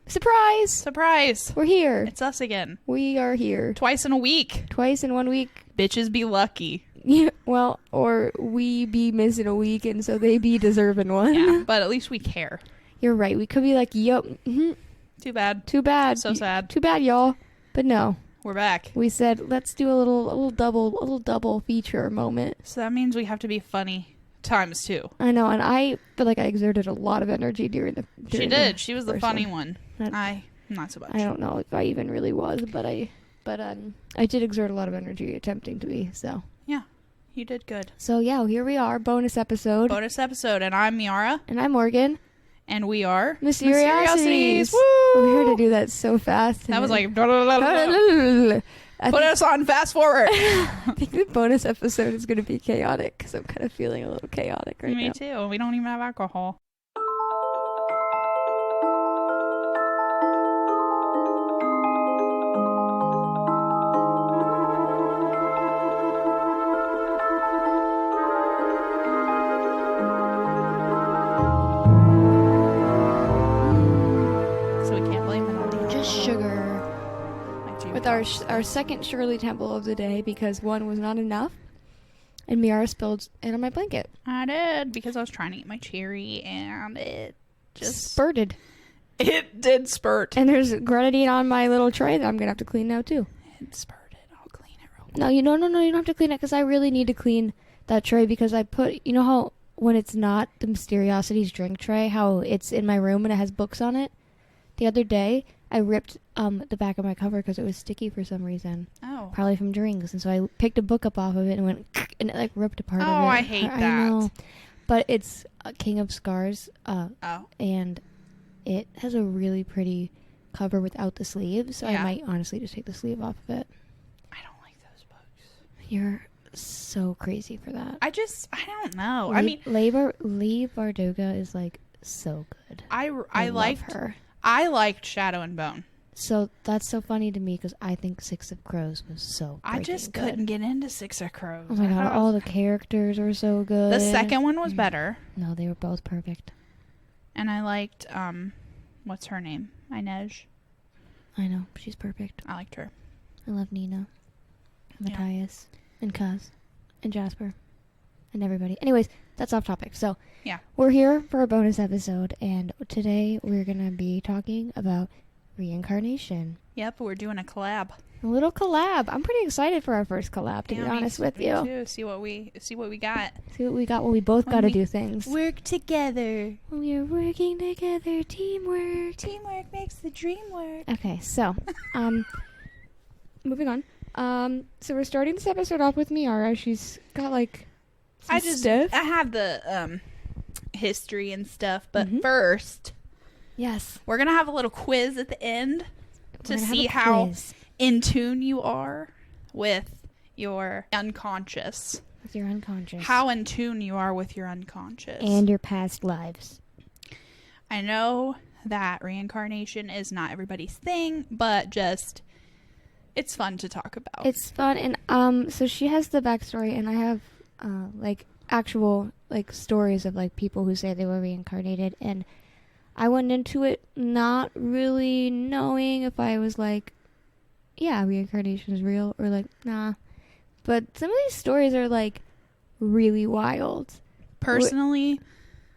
Surprise! Surprise! We're here. It's us again. We are here. Twice in a week. Twice in 1 week. Bitches be lucky. Yeah, well, or we be missing a week, and so they be deserving one. Yeah, but at least we care. You're right. We could be like, yup. Too bad. Too bad. So sad. Too bad, y'all. But no. We're back. We said, let's do a little double feature moment. So that means we have to be funny times two. I know, and I feel like I exerted a lot of energy during the. She did. She was the funny one. Not so much. I don't know if I even really was, but I did exert a lot of energy attempting to be. So yeah, you did good. So yeah, here we are, bonus episode, and I'm Meara, and I'm Morgan, and we are Mysteriosities. Woo! We heard to do that so fast. That was like. Put us on fast forward. I think the bonus episode is going to be chaotic because I'm kind of feeling a little chaotic right now. Me too. We don't even have alcohol. With our second Shirley Temple of the day, because one was not enough, and Meara spilled it on my blanket. I did, because I was trying to eat my cherry, and it just spurted. It did spurt. And there's grenadine on my little tray that I'm gonna have to clean now too. It spurted. I'll clean it real quick. No, you don't have to clean it, because I really need to clean that tray, because I put, you know how when it's not the Mysteriosities drink tray, how it's in my room and it has books on it. The other day, I ripped the back of my cover because it was sticky for some reason. Oh. Probably from drinks. And so I picked a book up off of it and went, and it like ripped apart of it. Oh, I hate that. I know. But it's King of Scars. Oh. And it has a really pretty cover without the sleeve. So yeah. I might honestly just take the sleeve off of it. I don't like those books. You're so crazy for that. I don't know. Leigh Bardugo is like so good. I love her. I liked Shadow and Bone. So that's so funny to me because I think Six of Crows was so I just good. Couldn't get into Six of Crows. Oh my god, all the characters were so good. The second one was better. No, they were both perfect. And I liked, what's her name? Inez. I know, she's perfect. I liked her. I love Nina. And Matthias. And Kaz. And Jasper. And everybody. Anyways, that's off topic. So, yeah. We're here for a bonus episode, and today we're going to be talking about reincarnation. Yep, we're doing a collab. A little collab. I'm pretty excited for our first collab, to be honest with you. Me too. See what we got. See what we got when we both got to do things. Work together. When we're working together, teamwork. Teamwork makes the dream work. Okay, so, moving on. So we're starting this episode off with Meara. She's got like I have the history and stuff, but first, yes, we're gonna have a little quiz at the end to see how in tune you are with your unconscious. With your unconscious. How in tune you are with your unconscious and your past lives. I know that reincarnation is not everybody's thing, but just it's fun to talk about. It's fun, and so she has the backstory, and I have like actual like stories of like people who say they were reincarnated, and I went into it not really knowing if I was like, yeah, reincarnation is real, or like, nah. But some of these stories are like really wild. Personally,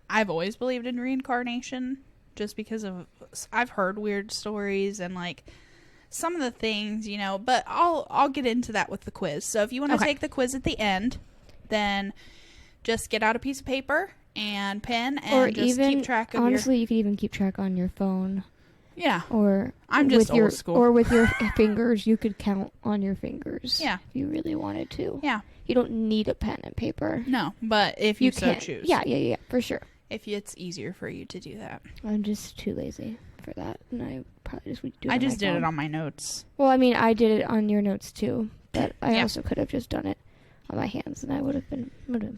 I've always believed in reincarnation just because of I've heard weird stories and like some of the things, you know, but I'll get into that with the quiz. So if you want to take the quiz at the end, then just get out a piece of paper and pen and or just even, keep track of honestly, you can even keep track on your phone. Yeah. Or I'm just old school. Or with your fingers, you could count on your fingers. Yeah. If you really wanted to. Yeah. You don't need a pen and paper. No, but if you so choose. Yeah, for sure. If it's easier for you to do that. I'm just too lazy for that, and I probably just would do it. I just did it on my notes. Well, I mean, I did it on your notes too, but I also could have just done it on my hands, and I would have been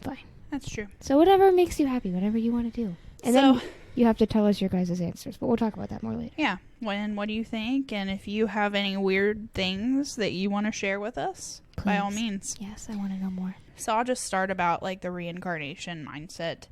fine. That's true. So whatever makes you happy, whatever you want to do, and then you have to tell us your guys' answers, but we'll talk about that more later. Yeah. What do you think? And if you have any weird things that you want to share with us, please, by all means. Yes, I want to know more. So I'll just start about like the reincarnation mindset.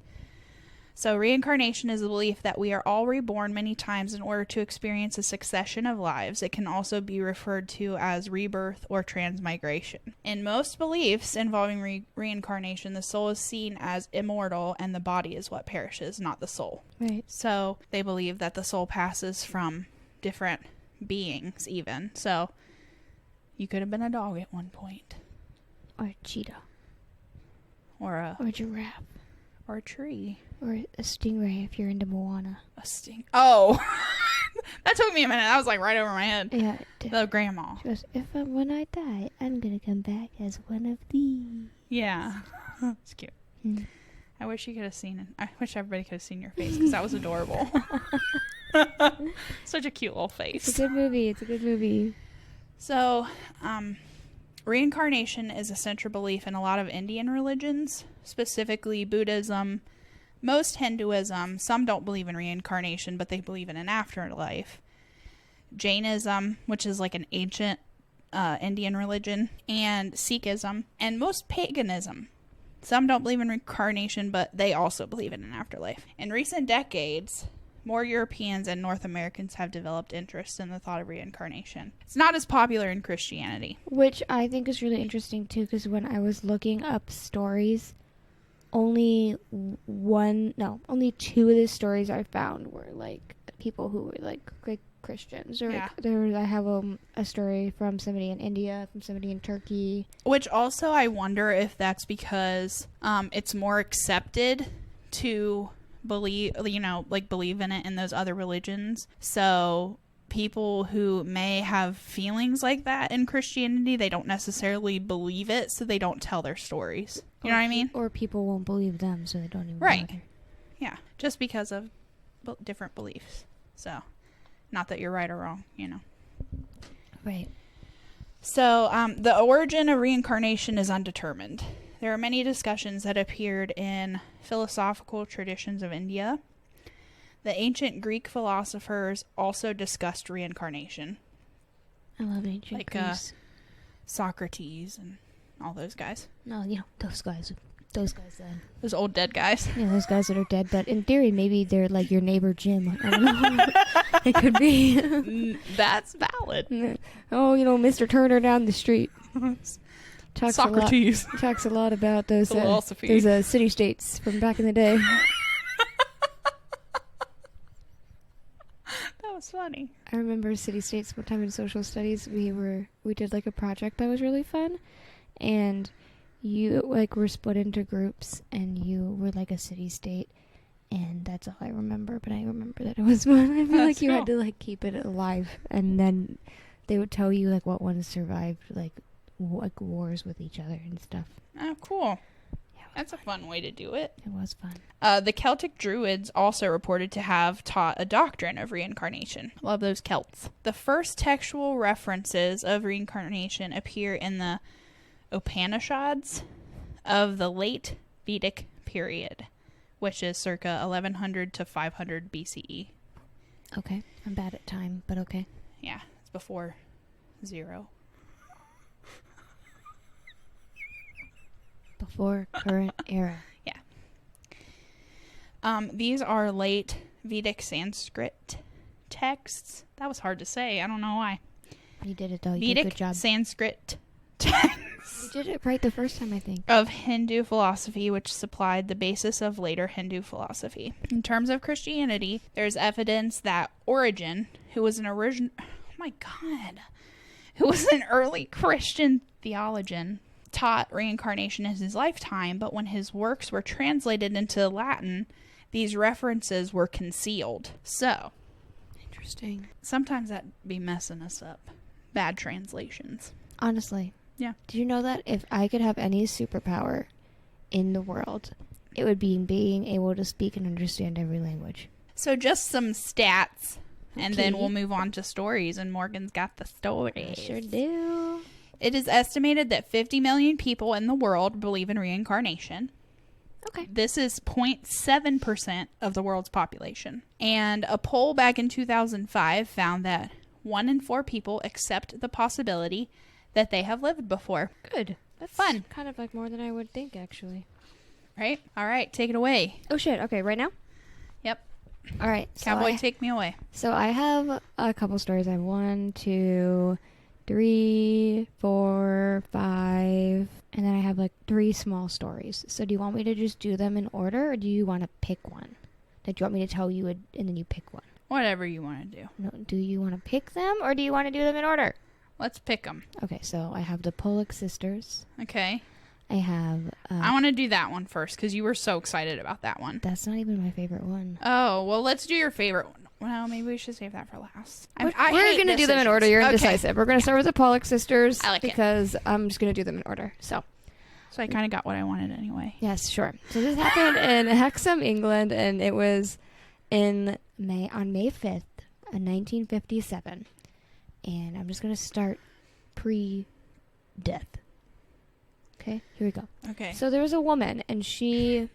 So reincarnation is the belief that we are all reborn many times in order to experience a succession of lives. It can also be referred to as rebirth or transmigration. In most beliefs involving reincarnation, the soul is seen as immortal and the body is what perishes, not the soul. Right. So they believe that the soul passes from different beings even. So you could have been a dog at one point. Or a cheetah. Or a giraffe. Or a tree. Or a stingray if you're into Moana. A sting. Oh! That took me a minute. That was like right over my head. Yeah. The grandma. She goes, when I die, I'm going to come back as one of these. Yeah. It's cute. Mm. I wish you could have seen it. I wish everybody could have seen your face because that was adorable. Such a cute little face. It's a good movie. So, reincarnation is a central belief in a lot of Indian religions, specifically Buddhism, most Hinduism. Some don't believe in reincarnation, but they believe in an afterlife. Jainism, which is like an ancient Indian religion, and Sikhism, and most paganism. Some don't believe in reincarnation, but they also believe in an afterlife. In recent decades, more Europeans and North Americans have developed interest in the thought of reincarnation. It's not as popular in Christianity. Which I think is really interesting, too, because when I was looking up stories, only two of the stories I found were, like, people who were, like Christians. Or Yeah. I have a story from somebody in India, from somebody in Turkey. Which also I wonder if that's because it's more accepted to believe in it in those other religions. So people who may have feelings like that in Christianity, they don't necessarily believe it, so they don't tell their stories. You know what I mean? Or people won't believe them, so they don't even Right. bother. Yeah, just because of different beliefs. So, not that you're right or wrong, you know. Right. So, the origin of reincarnation is undetermined. There are many discussions that appeared in philosophical traditions of India. The ancient Greek philosophers also discussed reincarnation. I love ancient Like, Greece. Socrates and all those guys. No, those guys then. Those old dead guys. Yeah, those guys that are dead, but in theory, maybe they're like your neighbor Jim. I don't know. It could be. That's valid. Oh, Mr. Turner down the street. Socrates. Talks a lot about those Philosophy. those city-states from back in the day. That was funny. I remember city-states one time in social studies. We did like a project that was really fun, and you were split into groups, and you were like a city-state, and that's all I remember. But I remember that it was fun. I feel That's like you cool. had to keep it alive, and then they would tell you what ones survived wars with each other and stuff. Oh, cool. Yeah, That's a fun way to do it. it was fun. The Celtic Druids also reported to have taught a doctrine of reincarnation. Love those Celts. The first textual references of reincarnation appear in the Upanishads of the late Vedic period, which is circa 1100 to 500 BCE. Okay, I'm bad at time, but okay. Yeah, it's before 0. Before current era. These are late Vedic Sanskrit texts. That was hard to say. I don't know why. You did it though. You did a Vedic good job. Sanskrit texts You did it right the first time, I think. of Hindu philosophy, which supplied the basis of later Hindu philosophy. In terms of Christianity, there's evidence that Origen, who was an early Christian theologian, taught reincarnation in his lifetime, but when his works were translated into Latin, these references were concealed. So, Interesting. sometimes that be messing us up. Bad translations. Honestly. Yeah. Did you know that if I could have any superpower in the world, it would be being able to speak and understand every language? So just some stats, and then Okay. we'll move on to stories, and Morgan's got the stories. I sure do. It is estimated that 50 million people in the world believe in reincarnation. Okay. This is 0.7% of the world's population. And a poll back in 2005 found that 1 in 4 people accept the possibility that they have lived before. Good. That's Fun. kind of more than I would think, actually. Right? All right, take it away. Oh, shit. Okay, right now? Yep. All right. Cowboy, take me away. So I have a couple stories. I have 1, 2, 3, 4, 5, and then I have like 3 small stories. So do you want me to just do them in order, or do you want to pick one? Like, do you want me to tell you and then you pick one? Whatever you want to do. No, do you want to pick them, or do you want to do them in order? Let's pick them. Okay, so I have the Pollock sisters. Okay. I have... I want to do that one first because you were so excited about that one. That's not even my favorite one. Oh, well, let's do your favorite one. Well, maybe we should save that for last. We're going to do them in order. You're indecisive. Okay. We're going to start with the Pollock sisters I like because I'm just going to do them in order. So I kind of got what I wanted anyway. yes, sure. So this happened in Hexham, England, and it was on May 5th, 1957. And I'm just going to start pre-death. Okay, here we go. Okay. So there was a woman, and her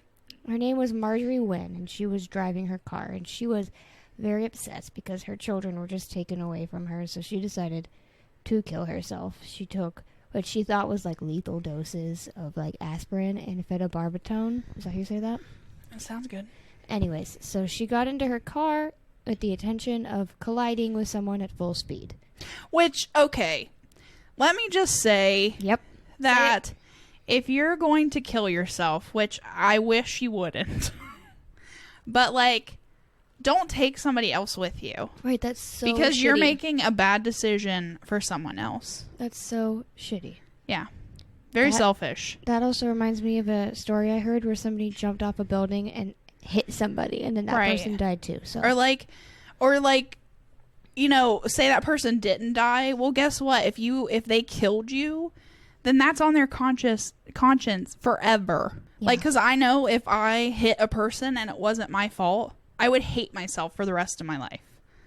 name was Marjorie Wynn, and she was driving her car, and she was very upset because her children were just taken away from her, so she decided to kill herself. She took what she thought was like lethal doses of like aspirin and phenobarbital. Is that how you say that? That sounds good. Anyways, so she got into her car with the intention of colliding with someone at full speed. Which, okay, let me just say Yep. that if you're going to kill yourself, which I wish you wouldn't, but like, don't take somebody else with you. Right, that's so because shitty. you're making a bad decision for someone else. That's so shitty. Yeah. Very selfish. That also reminds me of a story I heard where somebody jumped off a building and hit somebody, and then that person died too. So or like, you know, say that person didn't die. Well, guess what? If they killed you, then that's on their conscience forever. Yeah. Like, because I know if I hit a person and it wasn't my fault, I would hate myself for the rest of my life.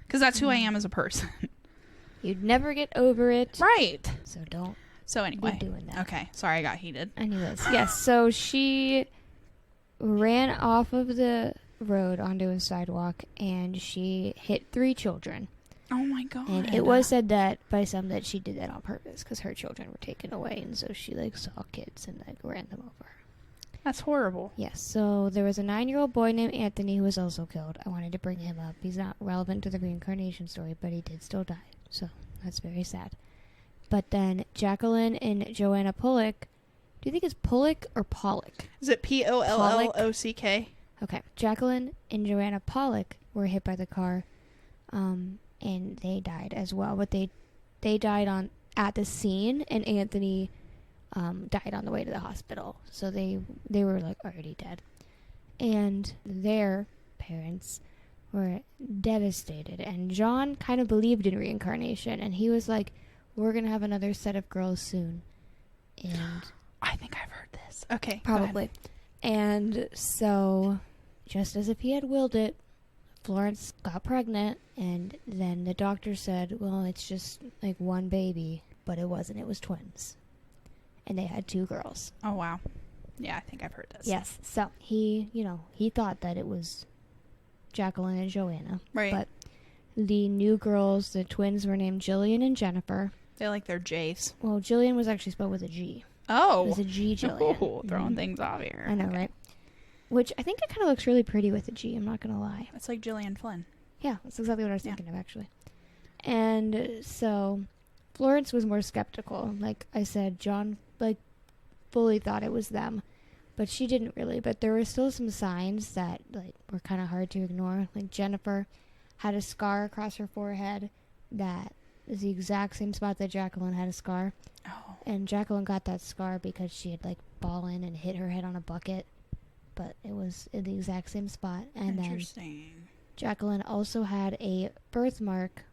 Because that's who I am as a person. You'd never get over it. Right. So don't anyway. be doing that. Okay. Sorry, I got heated. Anyways, yes. So she ran off of the road onto a sidewalk, and she hit 3 children. Oh my god. And it was said that by some that she did that on purpose because her children were taken away, and so she like saw kids and like ran them over. That's horrible. Yes. So there was a 9-year-old boy named Anthony who was also killed. I wanted to bring him up. He's not relevant to the reincarnation story, but he did still die. So that's very sad. But then Jacqueline and Joanna Pollock. Do you think it's Pollock or Pollock? Is it Pollock? Okay. Jacqueline and Joanna Pollock were hit by the car, and they died as well. But they died at the scene, and Anthony died on the way to the hospital. So they were like already dead. And their parents were devastated. And John kind of believed in reincarnation, and he was like, we're going to have another set of girls soon. And I think I've heard this. Okay. probably. And so, just as if he had willed it, Florence got pregnant, and then the doctor said, well, it's just like one baby, but it wasn't. It was twins. And they had 2 girls. Oh, wow. Yeah, I think I've heard this. Yes. So he thought that it was Jacqueline and Joanna. Right. But the new girls, the twins, were named Jillian and Jennifer. They like their J's. Well, Jillian was actually spelled with a G. Oh. It was a G Jillian. Oh, throwing things off here. I know, right? Which I think it kind of looks really pretty with a G, I'm not going to lie. It's like Gillian Flynn. Yeah, that's exactly what I was thinking of, actually. And so Florence was more skeptical. Like I said, John fully thought it was them, but she didn't really. But there were still some signs that were kind of hard to ignore. Like Jennifer had a scar across her forehead that is the exact same spot that Jacqueline had a scar. Oh. And Jacqueline got that scar because she had fallen and hit her head on a bucket, but it was in the exact same spot. And Interesting. then Jacqueline also had a birthmark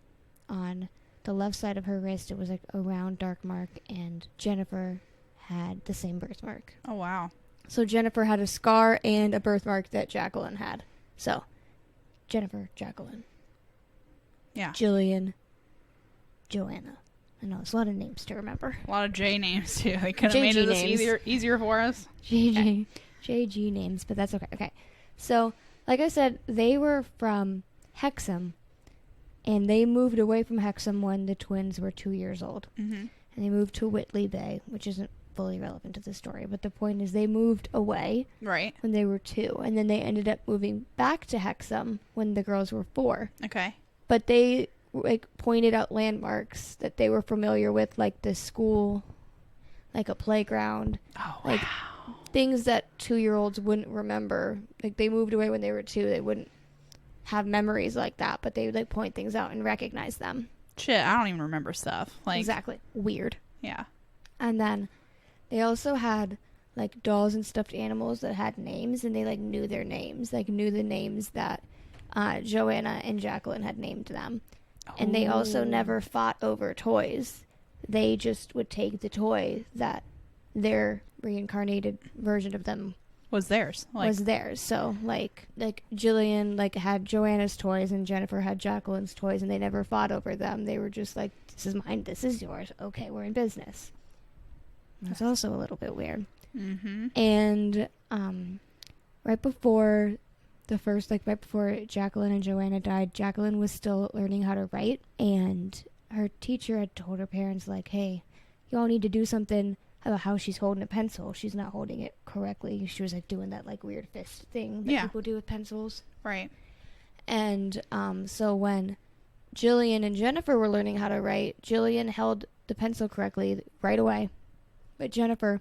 on the left side of her wrist. It was like a round dark mark, and Jennifer had the same birthmark. Oh, wow. So Jennifer had a scar and a birthmark that Jacqueline had. So Jennifer, Jacqueline. Yeah. Jillian, Joanna. I know, it's a lot of names to remember. A lot of J names, too. They could have made this easier for us. JG names, but that's okay. Okay. So, like I said, they were from Hexham, and they moved away from Hexham when the twins were 2 years old. Mm-hmm. And they moved to Whitley Bay, which isn't fully relevant to the story, but the point is they moved away Right. when they were 2, and then they ended up moving back to Hexham when the girls were 4. Okay. But they like pointed out landmarks that they were familiar with, like the school, like a playground, Oh, like wow. things that 2-year-olds wouldn't remember. Like they moved away when they were 2, they wouldn't have memories like that, but they would like point things out and recognize them. Shit, I don't even remember stuff. Like, Exactly. Weird. Yeah. And then they also had like dolls and stuffed animals that had names, and they like knew their names, like knew the names that Joanna and Jacqueline had named them. And they also never fought over toys. They just would take the toy that their reincarnated version of them Was theirs. Like, was theirs. So like Jillian like had Joanna's toys and Jennifer had Jacqueline's toys, and they never fought over them. They were just like, this is mine, this is yours. Okay, we're in business. That's also a little bit weird. Mm-hmm. And right before Jacqueline and Joanna died, Jacqueline was still learning how to write, and her teacher had told her parents, like, hey, you all need to do something about how she's holding a pencil. She's not holding it correctly. She was like doing that like weird fist thing that people do with pencils. Right. And so when Jillian and Jennifer were learning how to write, Jillian held the pencil correctly right away, but Jennifer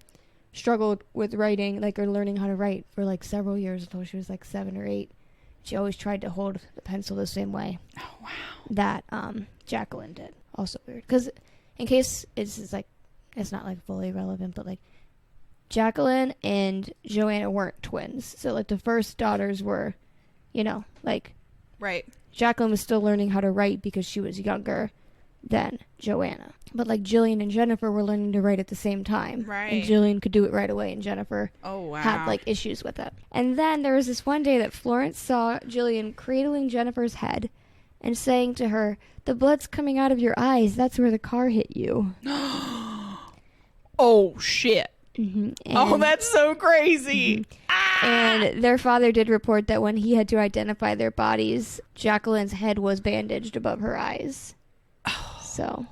struggled with writing, like, or learning how to write for like several years until she was like 7 or 8. She always tried to hold the pencil the same way. Oh, wow. That Jacqueline did. Also weird, because in case it's like, it's not like fully relevant, but like Jacqueline and Joanna weren't twins, so like the first daughters were, you know, like, right. Jacqueline was still learning how to write because she was younger than Joanna. But like Jillian and Jennifer were learning to write at the same time. Right. And Jillian could do it right away, and Jennifer had like issues with it. And then there was this one day that Florence saw Jillian cradling Jennifer's head and saying to her, "The blood's coming out of your eyes. That's where the car hit you." Oh, shit. Mm-hmm. Oh, that's so crazy. Mm-hmm. And their father did report that when he had to identify their bodies, Jacqueline's head was bandaged above her eyes. So,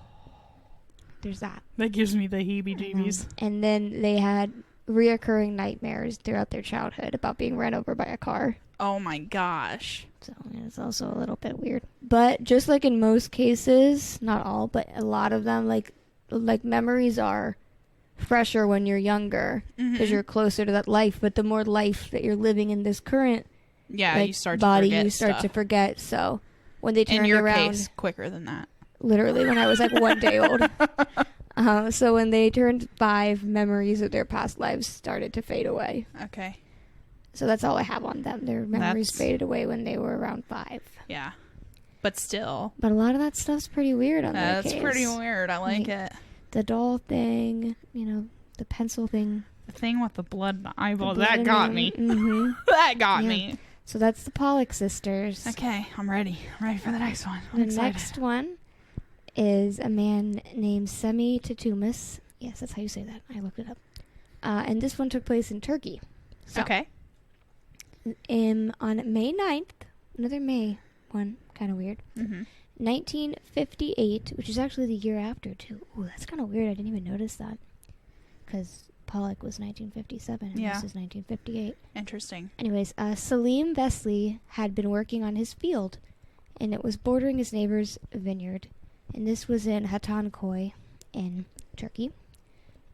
there's that. That gives me the heebie-jeebies. And then they had reoccurring nightmares throughout their childhood about being run over by a car. Oh my gosh. So, it's also a little bit weird. But just like in most cases, not all, but a lot of them, like memories are fresher when you're younger because you're closer to that life. But the more life that you're living in this current you start body, to forget you start to forget. So when they turned in your around, case, quicker than that. Literally when I was like 1 day old. So when they turned 5, memories of their past lives started to fade away. Okay. So that's all I have on them. Their memories faded away when they were around 5. Yeah. But still. But a lot of that stuff's pretty weird on their case. That's pretty weird. I like it. The doll thing, the pencil thing. The thing with the blood in the eyeball, that got me. Mm-hmm. That got me. So that's the Pollock sisters. Okay, I'm ready. I'm ready for the next one. I'm the excited. next one is a man named Semi Tatumus. Yes, that's how you say that. I looked it up. And this one took place in Turkey. So, okay. On May 9th, another May one, kind of weird, 1958, which is actually the year after, too. Ooh, that's kind of weird. I didn't even notice that. Because Pollock was 1957 and this is 1958. Interesting. Anyways, Salim Vesley had been working on his field, and it was bordering his neighbor's vineyard. And this was in Hatanköy in Turkey.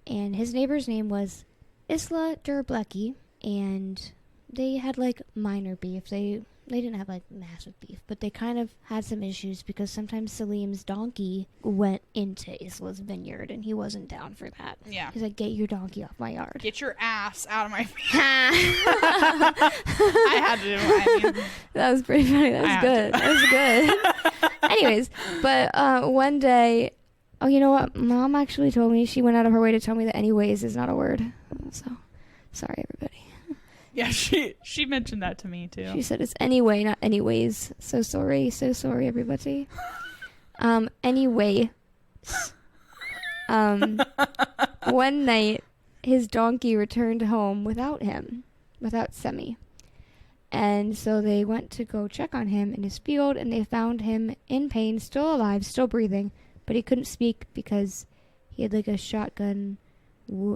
And his neighbor's name was Isla Durbleki, and they had like minor beef. They didn't have like massive beef, but they kind of had some issues because sometimes Salim's donkey went into Isla's vineyard, and he wasn't down for that. Yeah. He's like, "Get your donkey off my yard. Get your ass out of my face." I had to do it. That was pretty funny. That was good. That was good. Anyways, but one day, oh, you know what? Mom actually told me, she went out of her way to tell me that anyways is not a word. So, sorry, everybody. Yeah, she mentioned that to me, too. She said it's anyway, not anyways. So sorry, everybody. Anyway. One night, his donkey returned home without him, without Semi. And so they went to go check on him in his field, and they found him in pain, still alive, still breathing, but he couldn't speak because he had like a shotgun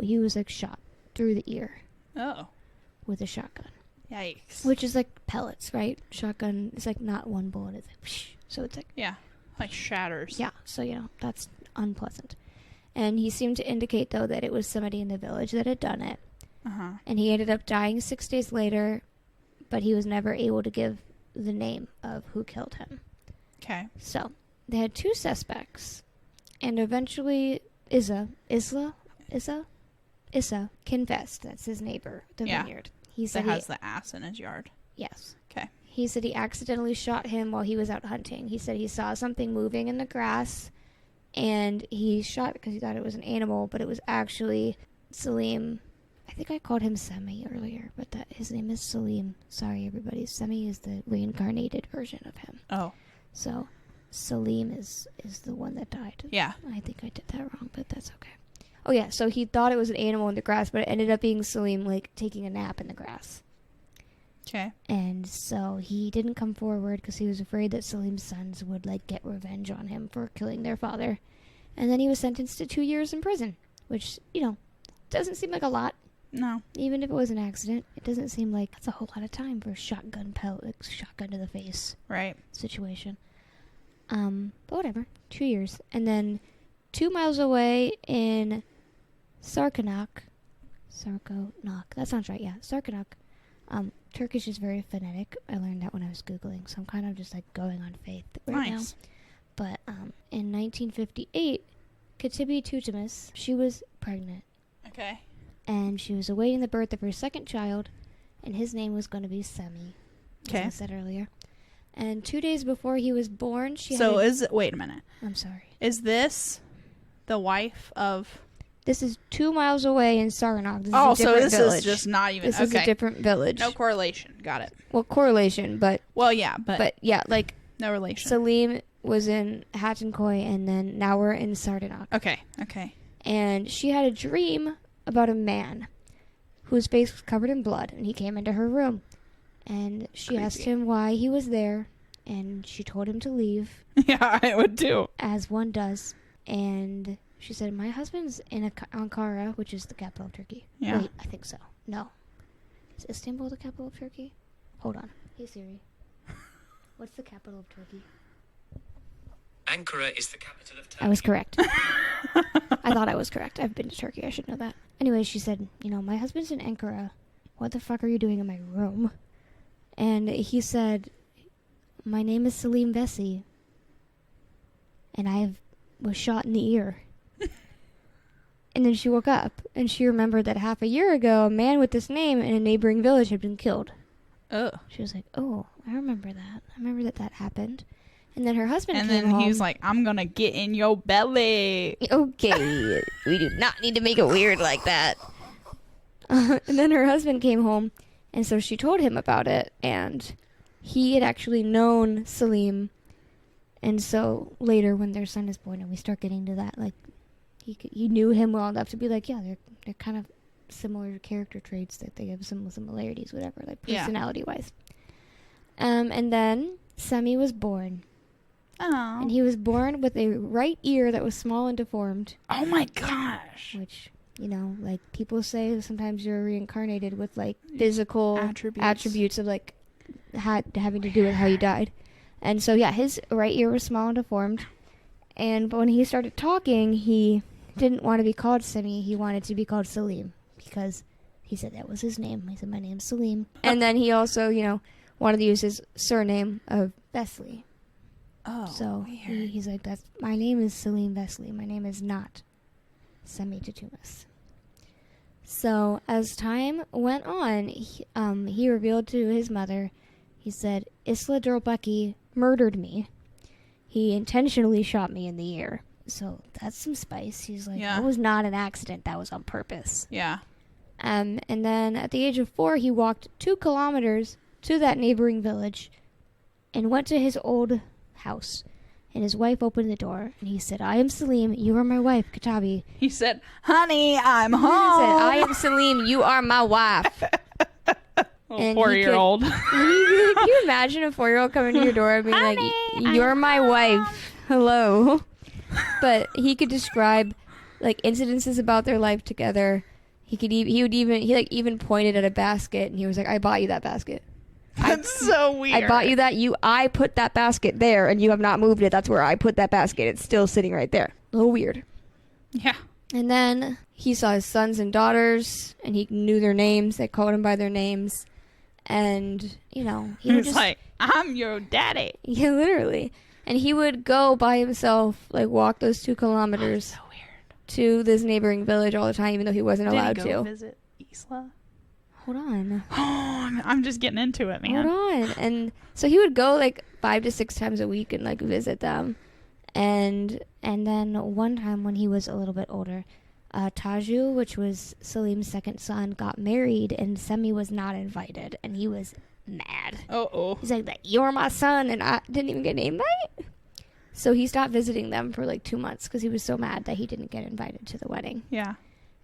he was like shot through the ear. Oh. With a shotgun. Yikes. Which is like pellets, right? Shotgun is like not one bullet. It's like, whoosh, so it's like... Yeah, like shatters. Yeah, so, that's unpleasant. And he seemed to indicate, though, that it was somebody in the village that had done it. Uh-huh. And he ended up dying 6 days later, but he was never able to give the name of who killed him. Okay. So, they had 2 suspects, and eventually Issa confessed. That's his neighbor, the vineyard. He said has the ass in his yard. Yes. Okay. He said he accidentally shot him while he was out hunting. He said he saw something moving in the grass, and he shot because he thought it was an animal, but it was actually Salim. I think I called him Semi earlier, but his name is Salim. Sorry, everybody. Semi is the reincarnated version of him. Oh. So Salim is the one that died. Yeah. I think I did that wrong, but that's okay. Oh, yeah, so he thought it was an animal in the grass, but it ended up being Salim, like, taking a nap in the grass. Okay. And so he didn't come forward because he was afraid that Salim's sons would, like, get revenge on him for killing their father. And then he was sentenced to 2 years in prison, which, doesn't seem like a lot. No. Even if it was an accident, it doesn't seem like that's a whole lot of time for a shotgun to the face situation. But whatever, 2 years. And then 2 miles away in Sarkanak, that sounds right, yeah, Sarkanak. Turkish is very phonetic. I learned that when I was Googling, so I'm kind of just like going on faith right now. But in 1958, Katibi Tutamus, she was pregnant. Okay. And she was awaiting the birth of her second child, and his name was going to be Semi, as I said earlier. And 2 days before he was born, wait a minute. I'm sorry. Is this the wife of... This is 2 miles away in Saranac. This is just not even... This is a different village. No correlation. Got it. Well, correlation, but... Well, yeah, but yeah, like... No relation. Salim was in Hatankoy, and then now we're in Saranac. Okay. And she had a dream about a man whose face was covered in blood, and he came into her room. And she asked him why he was there, and she told him to leave. Yeah, I would too. As one does. And she said, my husband's in Ankara, which is the capital of Turkey. Yeah. Wait, I think so. No. Is Istanbul the capital of Turkey? Hold on. Hey, Siri. What's the capital of Turkey? Ankara is the capital of Turkey. I was correct. I thought I was correct. I've been to Turkey. I should know that. Anyway, she said, my husband's in Ankara. What the fuck are you doing in my room? And he said, my name is Salim Vessi. And I was shot in the ear. And then she woke up, and she remembered that half a year ago, a man with this name in a neighboring village had been killed. Oh. She was like, oh, I remember that. I remember that happened. And then her husband came home. And then he's like, I'm going to get in your belly. Okay. We do not need to make it weird like that. And then her husband came home, and so she told him about it, and he had actually known Salim. And so later when their son is born, and we start getting to that, like, he knew him well enough to be like, yeah, they're kind of similar character traits, that they have some similarities, whatever, like personality-wise. And then Semi was born. Oh. And he was born with a right ear that was small and deformed. Oh my gosh. Which, like people say sometimes you're reincarnated with like physical attributes of like having to do with how you died. And so, yeah, his right ear was small and deformed. And when he started talking, he didn't want to be called Semi. He wanted to be called Salim because he said that was his name. He said, my name's Salim. And then he also, wanted to use his surname of Vesley. Oh, so he's like, my name is Salim Vesley. My name is not Semi Tutumus. So as time went on, he revealed to his mother, he said, Isla Durbeki murdered me. He intentionally shot me in the ear. So that's some spice. He's like, that was not an accident. That was on purpose. Yeah. And then at the age of 4, he walked 2 kilometers to that neighboring village and went to his old house. And his wife opened the door, and he said, I am Salim. You are my wife, Katabi. He said, honey, I'm home. He said, I am Salim. You are my wife. And 4-year-old. Can you imagine a 4-year-old coming to your door and being like, you're my wife. Hello. But he could describe like incidences about their life together. He even pointed at a basket and he was like, I bought you that basket. That's so weird. I bought you that. I put that basket there and you have not moved it. That's where I put that basket. It's still sitting right there. A little weird. Yeah. And then he saw his sons and daughters and he knew their names. They called him by their names. And, you know, he was like, I'm your daddy. Yeah, literally. And he would go by himself, like walk those 2 kilometers so weird. to this neighboring village all the time, even though he wasn't allowed Did he go to. visit Isla? Hold on. Oh, I'm just getting into it, man. Hold on. And so he would go like 5 to 6 times a week and like visit them. And then one time when he was a little bit older, Taju, which was Salim's second son, got married and Semi was not invited. And he was mad. Uh-oh. He's like, you're my son and I didn't even get an invite? So he stopped visiting them for like 2 months because he was so mad that he didn't get invited to the wedding. Yeah.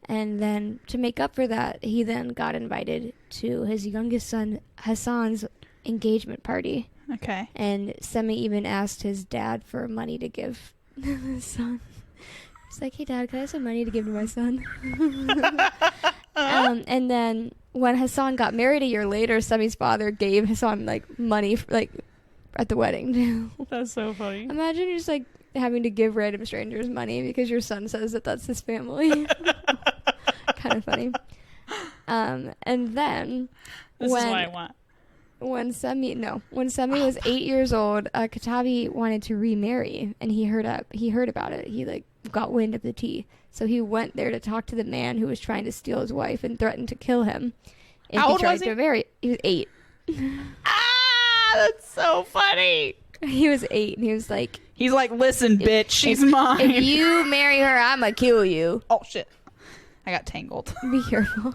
And then to make up for that, he then got invited to his youngest son, Hassan's engagement party. Okay. And Semi even asked his dad for money to give his son. He's like, hey, Dad, can I have some money to give to my son? And then when Hassan got married a year later, Semi's father gave Hassan, like, money, at the wedding. That's so funny. Imagine just, like, having to give random strangers money because your son says that that's his family. Kind of funny. And then... This is what I want. When Semi was 8 years old, Katabi wanted to remarry, and he heard about it. He like got wind of the tea, so he went there to talk to the man who was trying to steal his wife and threatened to kill him if he tried to marry. He was 8. That's so funny. He was 8, and he's like, listen, bitch, she's mine. If you marry her, I'ma kill you. Oh shit! I got tangled. Be careful.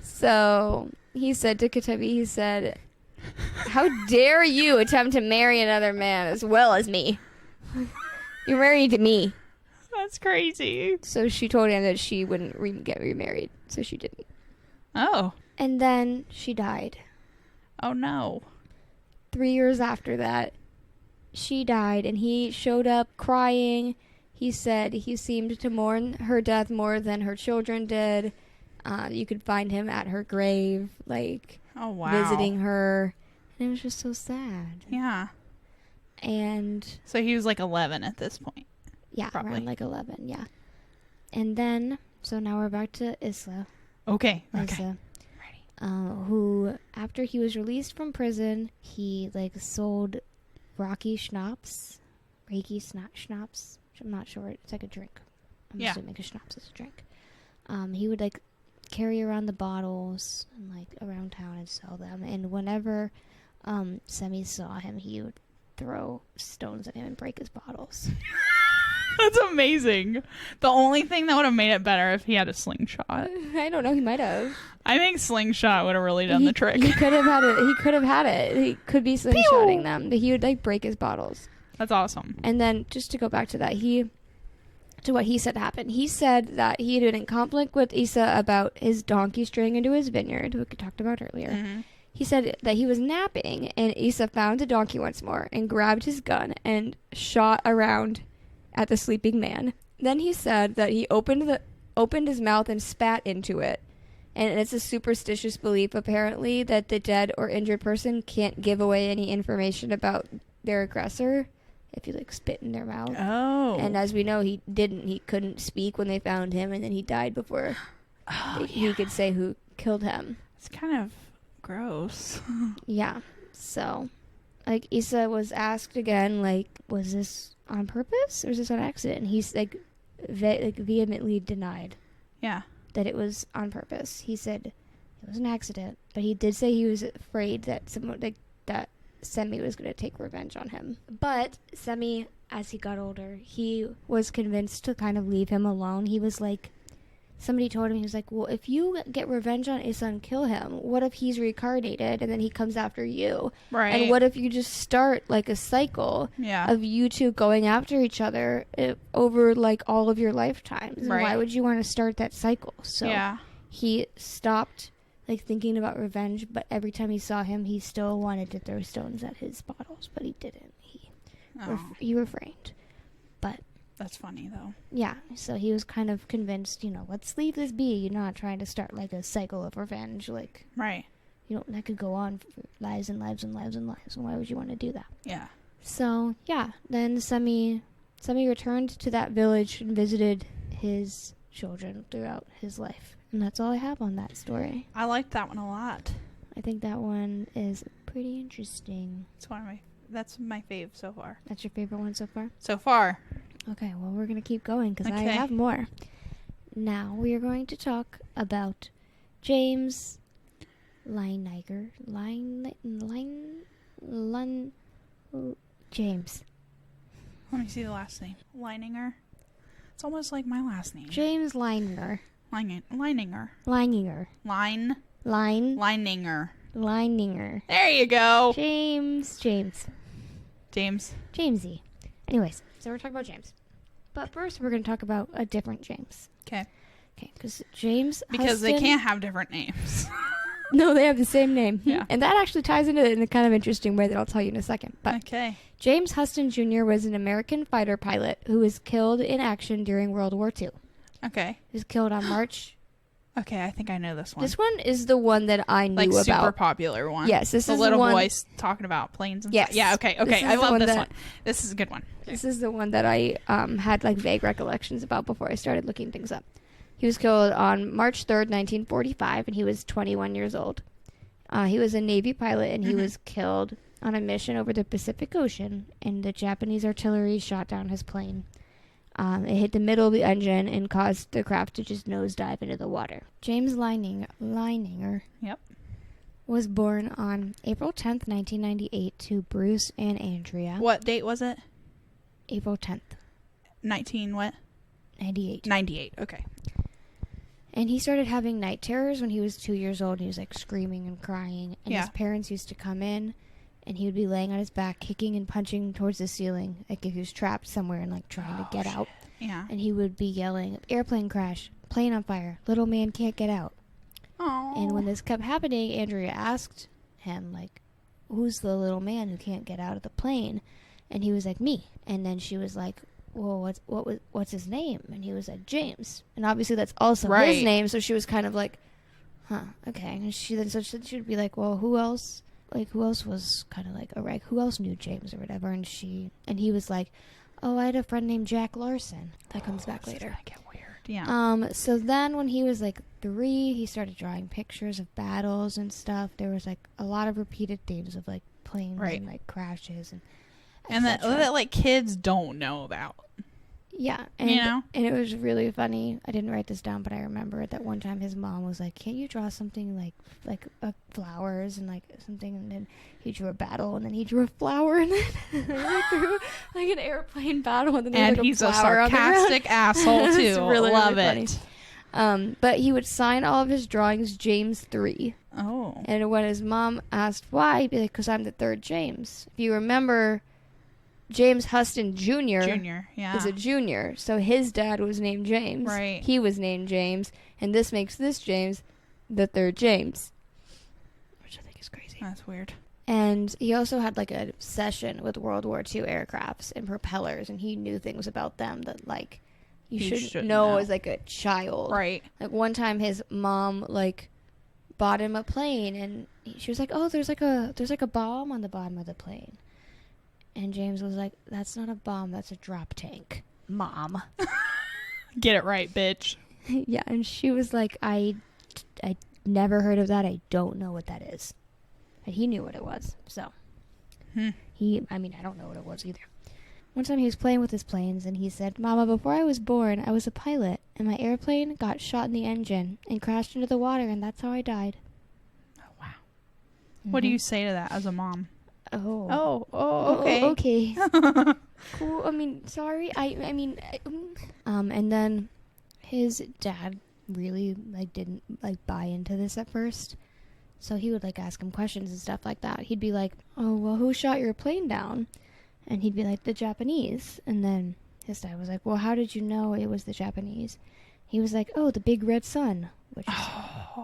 So he said to Katabi, he said, how dare you attempt to marry another man as well as me? You're married to me. That's crazy. So she told him that she wouldn't get remarried, so she didn't. Oh. And then she died. Oh no. 3 years after that, she died, and he showed up crying. He said he seemed to mourn her death more than her children did. You could find him at her grave, like, oh, wow, visiting her. And it was just so sad. Yeah. And... So he was like 11 at this point. Yeah, probably. Around like 11, yeah. And then, so now we're back to Isla. Okay. Ready. Who, after he was released from prison, he, like, sold Reiki schnapps. I'm not sure. It's like a drink. I'm assuming a schnapps is a drink. He would, like, carry around the bottles and like around town and sell them, and whenever Semi saw him, he would throw stones at him and break his bottles. That's amazing. The only thing that would have made it better if he had a slingshot. I don't know, he might have. I think slingshot would have really done the trick. He could have had it. He could be slingshotting them, but he would like break his bottles. That's awesome. And then just to go back to that, to what he said happened. He said that he had been in conflict with Issa about his donkey straying into his vineyard, which we talked about earlier. Mm-hmm. He said that he was napping, and Issa found the donkey once more and grabbed his gun and shot around at the sleeping man. Then he said that he opened his mouth and spat into it. And it's a superstitious belief, apparently, that the dead or injured person can't give away any information about their aggressor if you like spit in their mouth. Oh. And as we know, he didn't. He couldn't speak when they found him, and then he died before he could say who killed him. It's kind of gross. Yeah. So, like, Issa was asked again, like, was this on purpose or is this on accident? And he's like, vehemently denied. Yeah. That it was on purpose. He said it was an accident, but he did say he was afraid that that Semi was going to take revenge on him. But Semi, as he got older, he was convinced to kind of leave him alone. He was like, somebody told him, he was like, well, if you get revenge on Issa and kill him, what if he's reincarnated and then he comes after you? Right. And what if you just start like a cycle of you two going after each other over like all of your lifetimes? Right. Why would you want to start that cycle? So he stopped like thinking about revenge, but every time he saw him, he still wanted to throw stones at his bottles, but he didn't. He refrained. But That's funny, though. Yeah, so he was kind of convinced, let's leave this be. You're not trying to start, like, a cycle of revenge. Like, right. That could go on for lives and lives and lives and lives. And why would you want to do that? Yeah. So, yeah, then Semi returned to that village and visited his children throughout his life. And that's all I have on that story. I liked that one a lot. I think that one is pretty interesting. That's my fave so far. That's your favorite one so far? So far. Okay, well, we're going to keep going because I Okay. have more. Now we are going to talk about James Leiniger. James. Let me see the last name. Leininger. It's almost like my last name. James Leiniger. Leininger. Leininger. Leininger. Leininger. There you go. James. Jamesy. Anyways, so we're talking about James. But first, we're going to talk about a different James. Okay. Okay, because James Because they Huston- can't have different names. No, they have the same name. Yeah. And that actually ties into it in a kind of interesting way that I'll tell you in a second. But Okay. James Huston Jr. was an American fighter pilot who was killed in action during World War II. Okay. He was killed on March. Okay, I think I know this one. This one is the one that I knew like about. super popular one. Yes, this the is little the one. voice talking about planes and Yes. stuff. Yeah, okay. This is I the love one this that- one. This is a good one. This is the one that I had like vague recollections about before I started looking things up. He was killed on March 3rd, 1945, and he was 21 years old. He was a Navy pilot, and he was killed on a mission over the Pacific Ocean, and the Japanese artillery shot down his plane. It hit the middle of the engine and caused the craft to just nosedive into the water. James Leininger Yep. was born on April 10th, 1998 to Bruce and Andrea. What date was it? April 10th, 19 what? 98. 98. Okay. And he started having night terrors when he was 2 years old. He was like screaming and crying. And his parents used to come in, and he would be laying on his back, kicking and punching towards the ceiling, like if he was trapped somewhere and like trying to get out. Yeah. And he would be yelling, "Airplane crash, plane on fire, little man can't get out." Oh. And when this kept happening, Andrea asked him, like, "Who's the little man who can't get out of the plane?" And he was like, "Me." And then she was like, "Well, what's his name?" And he was like, "James." And obviously that's also his name, so she was kind of like, "Huh, okay." And she would be like, "Well, who else? Like, who else was kind of like, who else knew James or whatever?" And he was like, "Oh, I had a friend named Jack Larson." That comes back later. That get weird. Yeah. So then when he was like 3, he started drawing pictures of battles and stuff. There was like a lot of repeated themes of like planes and like crashes and that like kids don't know about. Yeah, and and it was really funny. I didn't write this down, but I remember that one time his mom was like, "Can't you draw something like flowers and like something?" And then he drew a battle, and then he drew a flower, and then he drew like an airplane battle, and then and like he's a a flower sarcastic asshole too. It's really, Love really it. Funny. But he would sign all of his drawings James 3. Oh. And when his mom asked why, he'd be like, "Because I'm the third James." If you remember, James Huston Jr. is a junior, so his dad was named James. Right. He was named James, and this makes this James the third James, which I think is crazy. That's weird. And he also had like an obsession with World War II aircrafts and propellers, and he knew things about them that like you shouldn't know as like a child. Right. Like one time his mom like bought him a plane, and she was like, "Oh, there's like a bomb on the bottom of the plane." And James was like, "That's not a bomb, that's a drop tank, Mom." Get it right, bitch. Yeah, and she was like, I never heard of that. I don't know what that is. And he knew what it was, so. I don't know what it was either. One time he was playing with his planes, and he said, "Mama, before I was born, I was a pilot, and my airplane got shot in the engine and crashed into the water, and that's how I died." Oh, wow. Mm-hmm. What do you say to that as a mom? Oh, okay. Okay. Cool. I mean, sorry. And then his dad really didn't buy into this at first. So he would ask him questions and stuff like that. He'd be like, "Oh, well, who shot your plane down?" And he'd be like, "The Japanese." And then his dad was like, "Well, how did you know it was the Japanese?" He was like, "Oh, the big red sun," which is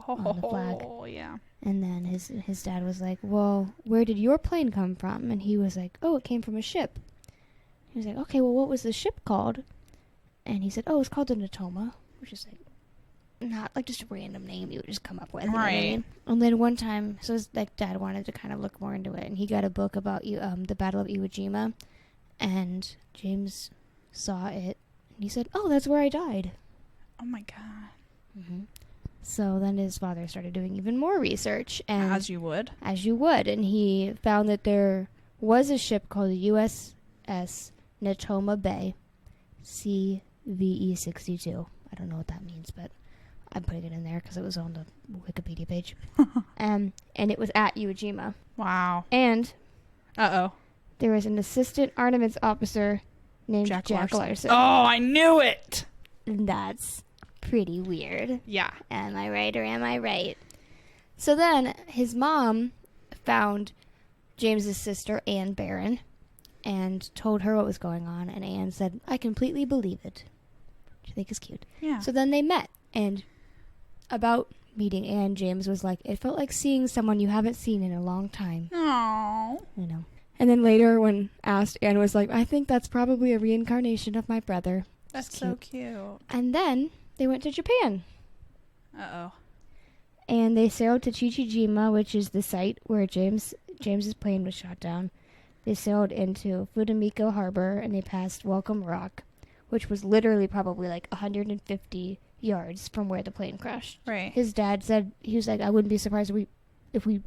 on the flag. Oh, yeah. And then his dad was like, "Well, where did your plane come from?" And he was like, "Oh, it came from a ship." He was like, "Okay, well, what was the ship called?" And he said, oh, it's called a natoma, which is like not like just a random name you would just come up with. You know what I mean? And then one time, so his like dad wanted to kind of look more into it, and he got a book about the Battle of Iwo Jima, and James saw it, and he said, oh, that's where I died. Oh my God. Mm-hmm. So then his father started doing even more research. And As you would. As you would. And he found that there was a ship called the USS Natoma Bay, CVE-62. I don't know what that means, but I'm putting it in there because it was on the Wikipedia page. And it was at Iwo Jima. Wow. And Uh-oh. there was an assistant armaments officer named Jack Larson. Oh, I knew it! And that's pretty weird. Yeah. Am I right or am I right? So then his mom found James's sister, Anne Barron, and told her what was going on. And Anne said, I completely believe it. Which I think is cute. Yeah. So then they met. And about meeting Anne, James was like, it felt like seeing someone you haven't seen in a long time. Aww. You know. And then later when asked, Anne was like, I think that's probably a reincarnation of my brother. That's so cute. And then they went to Japan. Uh-oh. And they sailed to Chichijima, which is the site where James's plane was shot down. They sailed into Fudamiko Harbor, and they passed Welcome Rock, which was literally probably like 150 yards from where the plane crashed. Right. His dad said, he was like, I wouldn't be surprised if we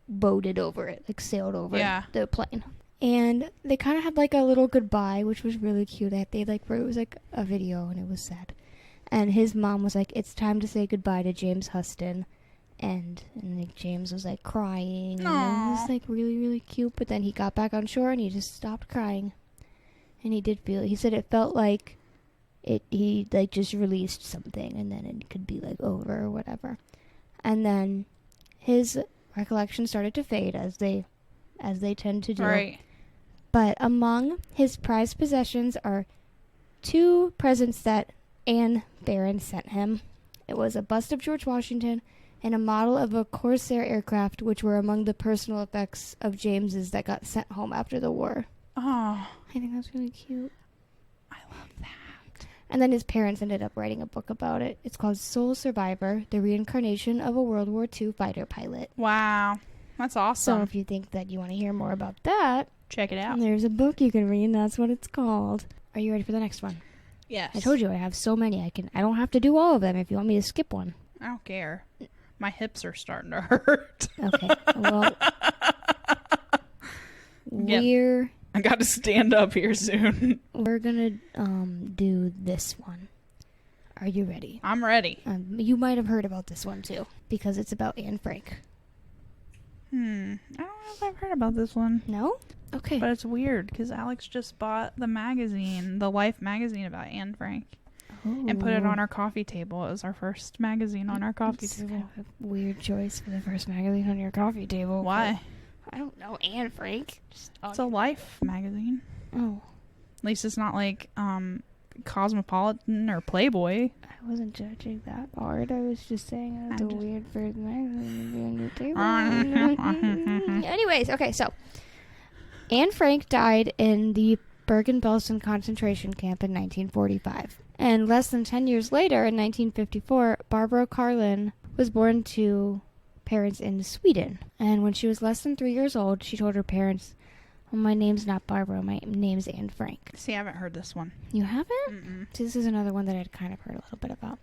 boated over it, like sailed over the plane. And they kind of had like a little goodbye, which was really cute. They like wrote, it was like a video, and it was sad. And his mom was like, it's time to say goodbye to James Huston. And like James was like crying. And it was like really, really cute. But then he got back on shore and he just stopped crying. And he did feel, he said it felt like he like just released something, and then it could be like over or whatever. And then his recollection started to fade as they tend to do. Right. But among his prized possessions are 2 presents that Anne Barron sent him. It was a bust of George Washington and a model of a Corsair aircraft, which were among the personal effects of James's that got sent home after the war. Oh. I think that's really cute. I love that. And then his parents ended up writing a book about it. It's called Soul Survivor, the Reincarnation of a World War II Fighter Pilot. Wow. That's awesome. So if you think that you want to hear more about that, check it out. There's a book you can read, and that's what it's called. Are you ready for the next one? Yes. I told you I have so many. I don't have to do all of them if you want me to skip one. I don't care. My hips are starting to hurt. Okay. Well, I got to stand up here soon. We're gonna do this one. Are you ready? I'm ready. You might have heard about this one too, because it's about Anne Frank. I don't know if I've heard about this one. No? Okay. But it's weird because Alex just bought the magazine, the Life magazine about Anne Frank, and put it on our coffee table. It was our first magazine on our coffee table. Kind of a weird choice for the first magazine on your coffee table. Why? I don't know. Anne Frank. It's a Life magazine. Oh. At least it's not like Cosmopolitan or Playboy. I wasn't judging that hard. I was just saying it's a weird first magazine to be on your table. Anyways, okay, so Anne Frank died in the Bergen-Belsen concentration camp in 1945. And less than 10 years later, in 1954, Barbara Carlin was born to parents in Sweden. And when she was less than 3 years old, she told her parents, well, my name's not Barbara, my name's Anne Frank. See, I haven't heard this one. You haven't? Mm-mm. See, this is another one that I'd kind of heard a little bit about.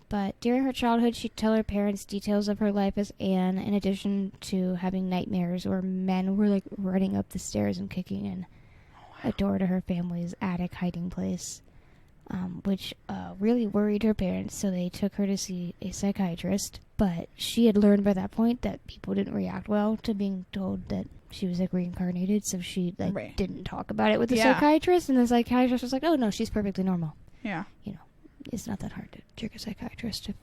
But during her childhood, she'd tell her parents details of her life as Anne, in addition to having nightmares where men were, like, running up the stairs and kicking in a door to her family's attic hiding place, which really worried her parents, so they took her to see a psychiatrist. But she had learned by that point that people didn't react well to being told that she was, like, reincarnated, so she, like, didn't talk about it with the psychiatrist, and the psychiatrist was like, oh, no, she's perfectly normal. Yeah. You know, it's not that hard to trick a psychiatrist if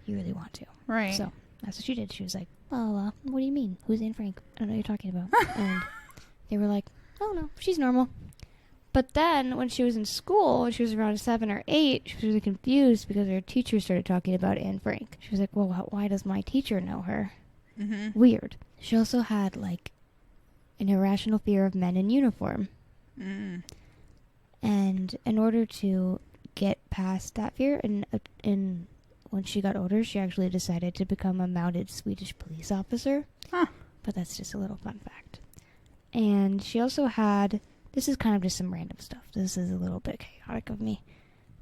you really want to. Right. So that's what she did. She was like, oh, what do you mean? Who's Anne Frank? I don't know what you're talking about. And they were like, oh, no, she's normal. But then when she was in school, when she was around 7 or 8, she was really confused because her teacher started talking about Anne Frank. She was like, well, why does my teacher know her? Mm-hmm. Weird. She also had, like, an irrational fear of men in uniform. Mm. And And in order to get past that fear, and when she got older, she actually decided to become a mounted Swedish police officer. Huh. But that's just a little fun fact. And she also had, this is kind of just some random stuff. This is a little bit chaotic of me.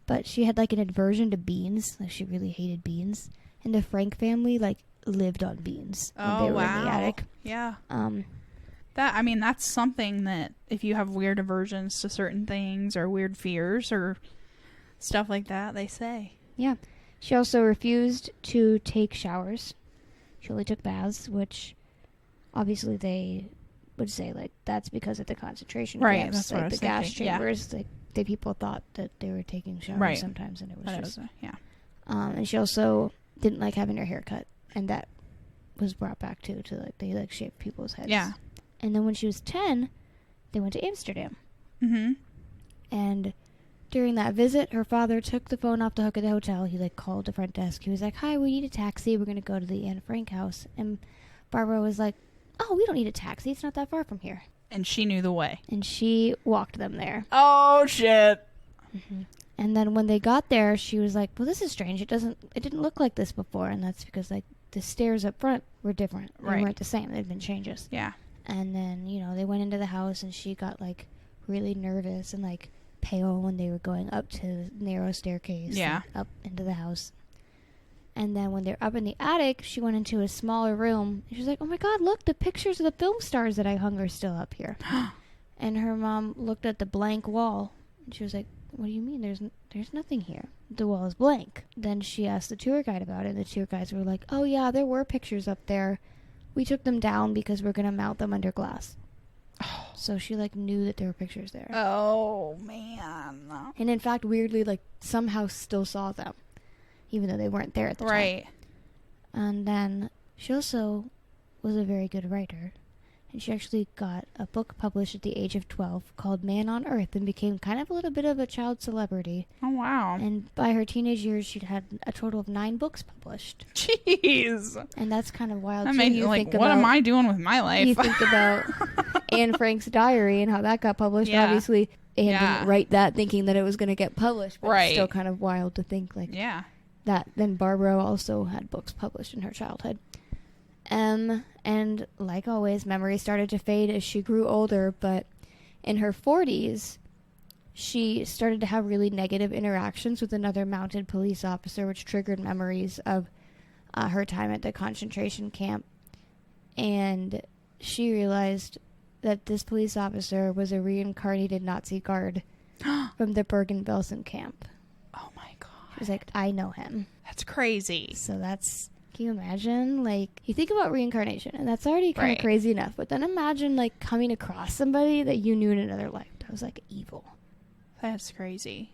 But she had like an aversion to beans. Like she really hated beans. And the Frank family like lived on beans when they were in the attic. Yeah. That's something that if you have weird aversions to certain things or weird fears or stuff like that, they say. Yeah. She also refused to take showers. She only took baths, which obviously they would say like that's because of the concentration camps, that's like what I the was gas thinking. chambers. Like the people thought that they were taking showers sometimes, and it was just and she also didn't like having her hair cut, and that was brought back too to like they like shaved people's heads. Yeah. And then when she was 10, they went to Amsterdam. Mm-hmm. And during that visit, her father took the phone off the hook at the hotel. He like called the front desk. He was like, "Hi, we need a taxi. We're gonna go to the Anne Frank house." And Barbara was like, "Oh, we don't need a taxi. It's not that far from here." And she knew the way. And she walked them there. Oh shit! Mm-hmm. And then when they got there, she was like, "Well, this is strange. It didn't look like this before." And that's because like the stairs up front were different. They weren't the same. There'd been changes. Yeah. And then they went into the house, and she got like really nervous and like pale when they were going up to the narrow staircase. Yeah. Up into the house. And then when they're up in the attic, she went into a smaller room. And she was like, "Oh my God, look, the pictures of the film stars that I hung are still up here." And her mom looked at the blank wall, and she was like, "What do you mean? There's nothing here. The wall is blank." Then she asked the tour guide about it, and the tour guides were like, "Oh yeah, there were pictures up there. We took them down because we're going to mount them under glass." So she like knew that there were pictures there. Oh man. And in fact, weirdly, like somehow still saw them, even though they weren't there at the time. Right. And then she also was a very good writer. And she actually got a book published at the age of 12 called Man on Earth, and became kind of a little bit of a child celebrity. Oh, wow. And by her teenage years, she'd had a total of 9 books published. Jeez. And that's kind of wild, I too. mean, You like, think what about, am I doing with my life? You think about Anne Frank's diary and how that got published. Yeah. Obviously, Anne didn't write that thinking that it was going to get published. But it's still kind of wild to think like that. Then Barbara also had books published in her childhood. And like always, memories started to fade as she grew older, but in her 40s, she started to have really negative interactions with another mounted police officer, which triggered memories of her time at the concentration camp. And she realized that this police officer was a reincarnated Nazi guard from the Bergen-Belsen camp. Oh my God. She was like, "I know him." That's crazy. So that's... Can you imagine? Like, you think about reincarnation, and that's already kind of crazy enough. But then imagine, like, coming across somebody that you knew in another life that was, like, evil. That's crazy.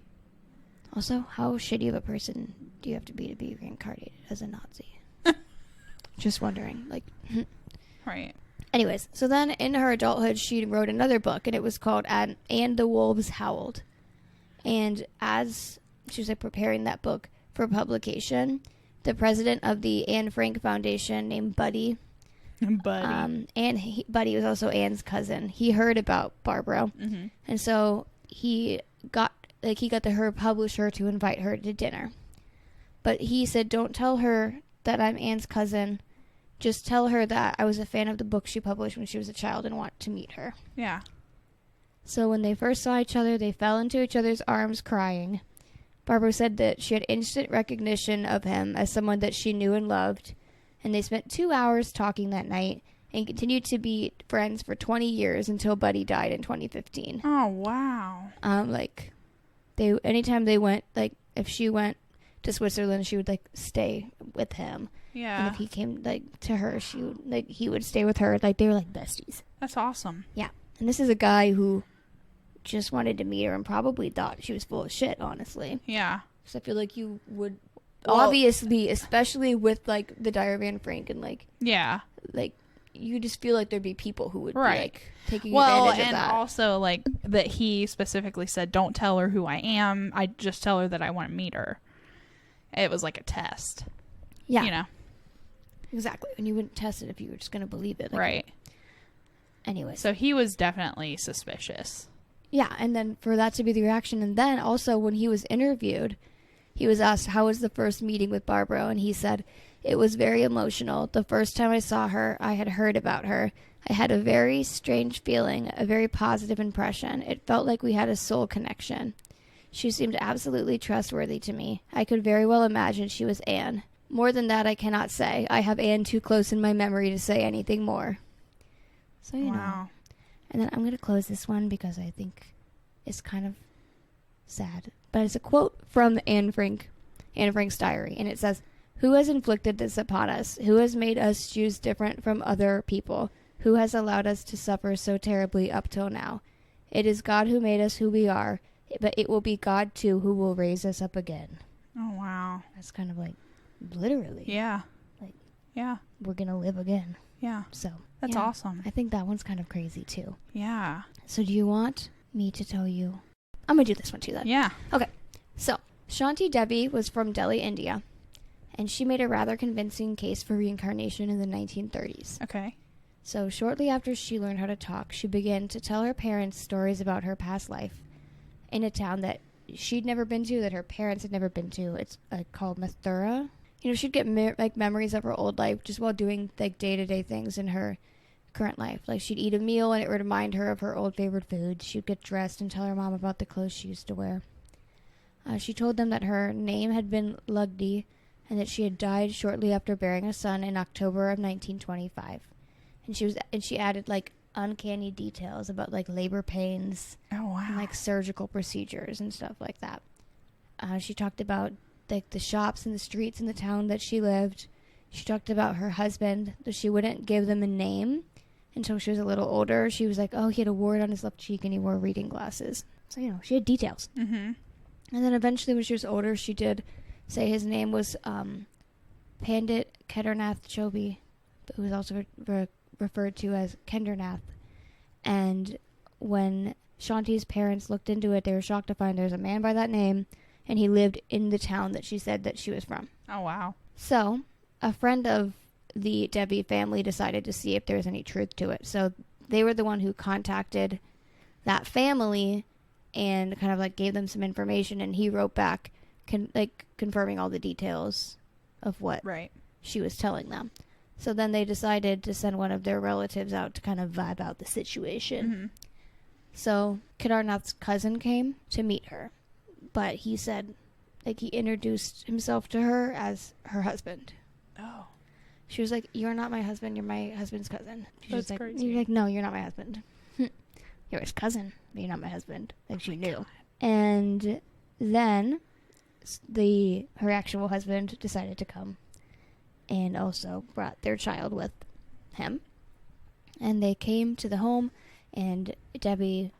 Also, how shitty of a person do you have to be reincarnated as a Nazi? Just wondering. Like, Right. Anyways, so then in her adulthood, she wrote another book, and it was called And the Wolves Howled. And as she was, like, preparing that book for publication, the president of the Anne Frank Foundation, named Buddy. Buddy was also Anne's cousin. He heard about Barbara, and so he got her publisher to invite her to dinner. But he said, "Don't tell her that I'm Anne's cousin. Just tell her that I was a fan of the book she published when she was a child and want to meet her." Yeah. So when they first saw each other, they fell into each other's arms crying. Barbara said that she had instant recognition of him as someone that she knew and loved, and they spent 2 hours talking that night and continued to be friends for 20 years until Buddy died in 2015. Oh, wow. Anytime they went, like, if she went to Switzerland, she would, like, stay with him. Yeah. And if he came, like, to her, he would stay with her. Like, they were, like, besties. That's awesome. Yeah. And this is a guy who just wanted to meet her and probably thought she was full of shit, honestly. Yeah. So I feel like you would obviously, especially with like the Diary of Anne Frank and like you just feel like there'd be people who would be like taking advantage of that. And also like that he specifically said, "Don't tell her who I am. I just tell her that I want to meet her." It was like a test. Yeah. You know. Exactly. And you wouldn't test it if you were just going to believe it. Like, right. Anyway. So he was definitely suspicious. Yeah, and then for that to be the reaction. And then also when he was interviewed, he was asked, how was the first meeting with Barbara? And he said, it was very emotional. The first time I saw her, I had heard about her. I had a very strange feeling, a very positive impression. It felt like we had a soul connection. She seemed absolutely trustworthy to me. I could very well imagine she was Anne. More than that, I cannot say. I have Anne too close in my memory to say anything more. So, you know. And then I'm going to close this one because I think it's kind of sad. But it's a quote from Anne Frank's diary. And it says, who has inflicted this upon us? Who has made us choose different from other people? Who has allowed us to suffer so terribly up till now? It is God who made us who we are, but it will be God, too, who will raise us up again. Oh, wow. That's kind of like, literally. Yeah. Like, yeah. We're going to live again. Yeah. So. That's awesome. I think that one's kind of crazy, too. Yeah. So do you want me to tell you? I'm going to do this one, too, then. Yeah. Okay. So, Shanti Devi was from Delhi, India, and she made a rather convincing case for reincarnation in the 1930s. Okay. So, shortly after she learned how to talk, she began to tell her parents stories about her past life in a town that she'd never been to, that her parents had never been to. It's called Mathura. You know, she'd get memories of her old life just while doing like day-to-day things in her current life. Like she'd eat a meal and it would remind her of her old favorite foods. She'd get dressed and tell her mom about the clothes she used to wear. She told them that her name had been Lugdi and that she had died shortly after bearing a son in October of 1925. And she added like uncanny details about like labor pains. Oh, wow. And like surgical procedures and stuff like that. She talked about like the shops and the streets in the town that she lived. She talked about her husband, though she wouldn't give them a name until she was a little older. She was like, oh, he had a wart on his left cheek and he wore reading glasses. So, you know, she had details. Mm-hmm. And then eventually when she was older, she did say his name was Pandit Kedarnath Chobi, who was also referred to as Kendernath. And when Shanti's parents looked into it, they were shocked to find there's a man by that name, and he lived in the town that she said that she was from. Oh, wow. So, a friend of the Debbie family decided to see if there was any truth to it. So, they were the one who contacted that family and kind of like gave them some information, and he wrote back confirming all the details of what she was telling them. So then they decided to send one of their relatives out to kind of vibe out the situation. Mm-hmm. So Kedarnath's cousin came to meet her, but he said, like, he introduced himself to her as her husband. Oh. She was like, you're not my husband, you're my husband's cousin. That's crazy. You're like, no, you're not my husband. You're his cousin, but you're not my husband. Like, she knew. God. And then her actual husband decided to come and also brought their child with him. And they came to the home, and Debbie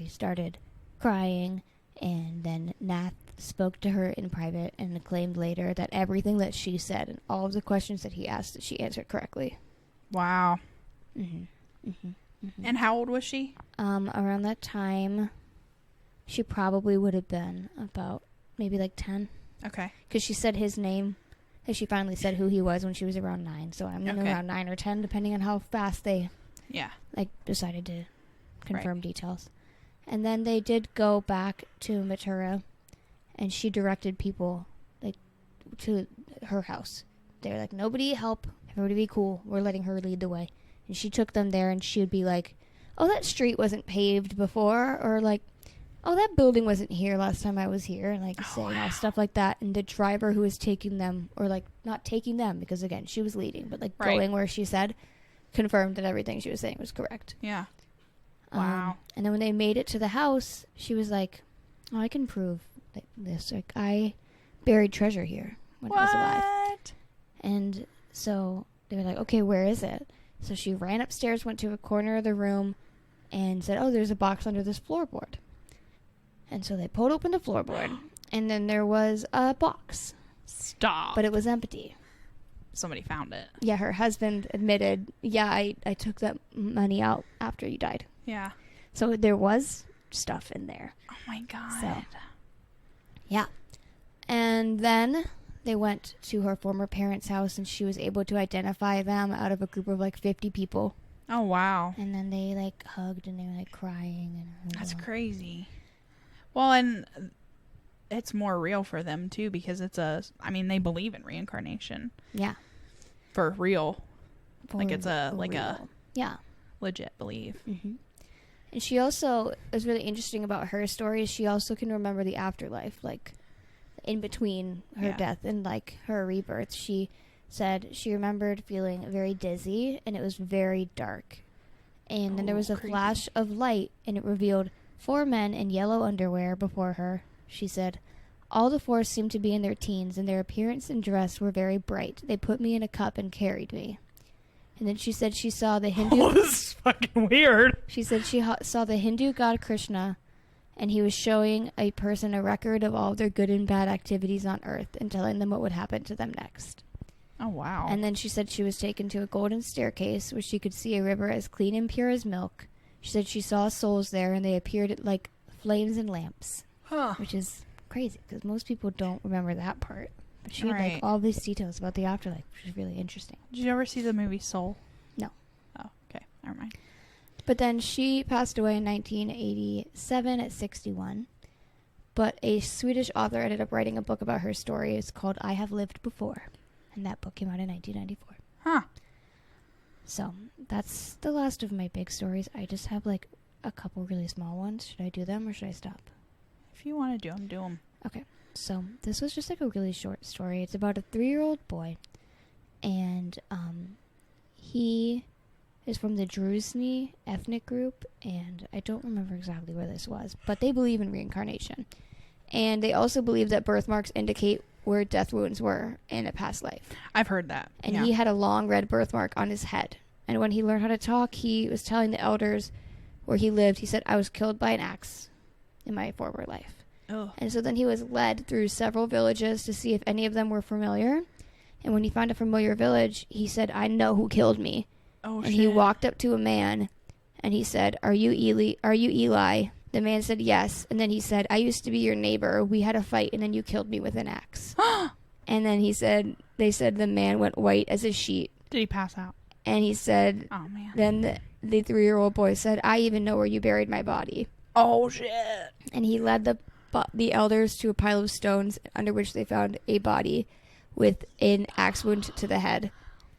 started crying, and then Nath spoke to her in private and claimed later that everything that she said and all of the questions that he asked, that she answered correctly. Wow. Mm-hmm. Mm-hmm. Mm-hmm. And how old was she? Around that time, she probably would have been about maybe like 10. Okay. Because she said his name, and she finally said who he was when she was around 9. So I'm around 9 or 10, depending on how fast they decided to confirm details. And then they did go back to Meara, and she directed people to her house. They were like, nobody help, everybody be cool, we're letting her lead the way. And she took them there, and she would be like, oh, that street wasn't paved before, or like, oh, that building wasn't here last time I was here, and like saying all stuff like that. And the driver who was taking them, or like not taking them, because again, she was leading, but like going where she said, confirmed that everything she was saying was correct. Yeah. Wow. And then when they made it to the house, she was like, oh, I can prove this. Like, I buried treasure here when I was alive. And so they were like, okay, where is it? So she ran upstairs, went to a corner of the room, and said, oh, there's a box under this floorboard. And so they pulled open the floorboard, and then there was a box. Stop. But it was empty. Somebody found it. Yeah, her husband admitted, yeah, I took that money out after you died. Yeah. So there was stuff in there. Oh, my God. So, yeah. And then they went to her former parents' house, and she was able to identify them out of a group of like 50 people. Oh, wow. And then they like hugged and they were like crying. And That's crazy. Well, and it's more real for them too because they believe in reincarnation. Yeah. For real. For like it's a real. Yeah. legit belief. Mm-hmm. And she also is really interesting about her stories. She also can remember the afterlife, like in between her death and like her rebirth. She said she remembered feeling very dizzy and it was very dark. And then there was a flash of light and it revealed 4 men in yellow underwear before her. She said, all the 4 seemed to be in their teens and their appearance and dress were very bright. They put me in a cup and carried me. And then she said she saw the Hindu... Oh, this is fucking weird. She said she saw the Hindu god Krishna, and he was showing a person a record of all their good and bad activities on Earth and telling them what would happen to them next. Oh, wow. And then she said she was taken to a golden staircase where she could see a river as clean and pure as milk. She said she saw souls there, and they appeared like flames and lamps. Huh. Which is crazy, because most people don't remember that part. But she had like all these details about the afterlife, which is really interesting. Did you ever see the movie Soul? No. Oh, okay. Never mind. But then she passed away in 1987 at 61. But a Swedish author ended up writing a book about her story. It's called I Have Lived Before. And that book came out in 1994. Huh. So that's the last of my big stories. I just have like a couple really small ones. Should I do them or should I stop? If you want to do them. Okay. So this was just like a really short story. It's about a 3-year-old boy. And he is from the Druzy ethnic group. And I don't remember exactly where this was. But they believe in reincarnation. And they also believe that birthmarks indicate where death wounds were in a past life. I've heard that. And he had a long red birthmark on his head. And when he learned how to talk, he was telling the elders where he lived, he said, I was killed by an axe in my former life. Oh. And so then he was led through several villages to see if any of them were familiar. And when he found a familiar village, he said, I know who killed me. Oh, and he walked up to a man and he said, Are you Eli? The man said yes. And then he said, I used to be your neighbor. We had a fight and then you killed me with an axe. And then they said the man went white as a sheet. Did he pass out? And he said, oh man. Then the 3-year-old boy said, I even know where you buried my body. Oh shit. And he led the elders to a pile of stones under which they found a body with an axe wound to the head.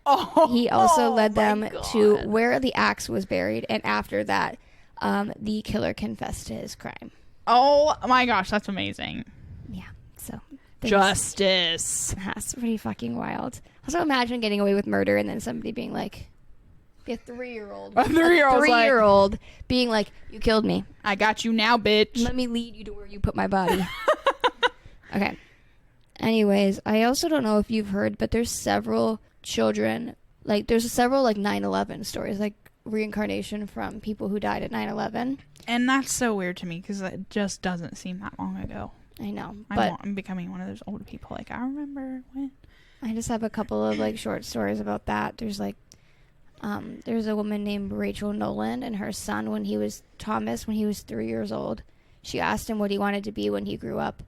Oh, he also led them to where the axe was buried. And after that, the killer confessed to his crime. Oh my gosh, that's amazing. Yeah. So justice. That's pretty fucking wild. Also imagine getting away with murder and then somebody being like, a 3-year-old being like, you killed me. I got you now, bitch. Let me lead you to where you put my body. Okay. Anyways, I also don't know if you've heard, but there's several children, like there's several like 9/11 stories, like reincarnation from people who died at 9/11. And that's so weird to me because it just doesn't seem that long ago. I know, but I'm becoming one of those old people. Like, I remember when. I just have a couple of like short stories about that. There's like, there's a woman named Rachel Nolan and her son when he was 3 years old. She asked him what he wanted to be when he grew up,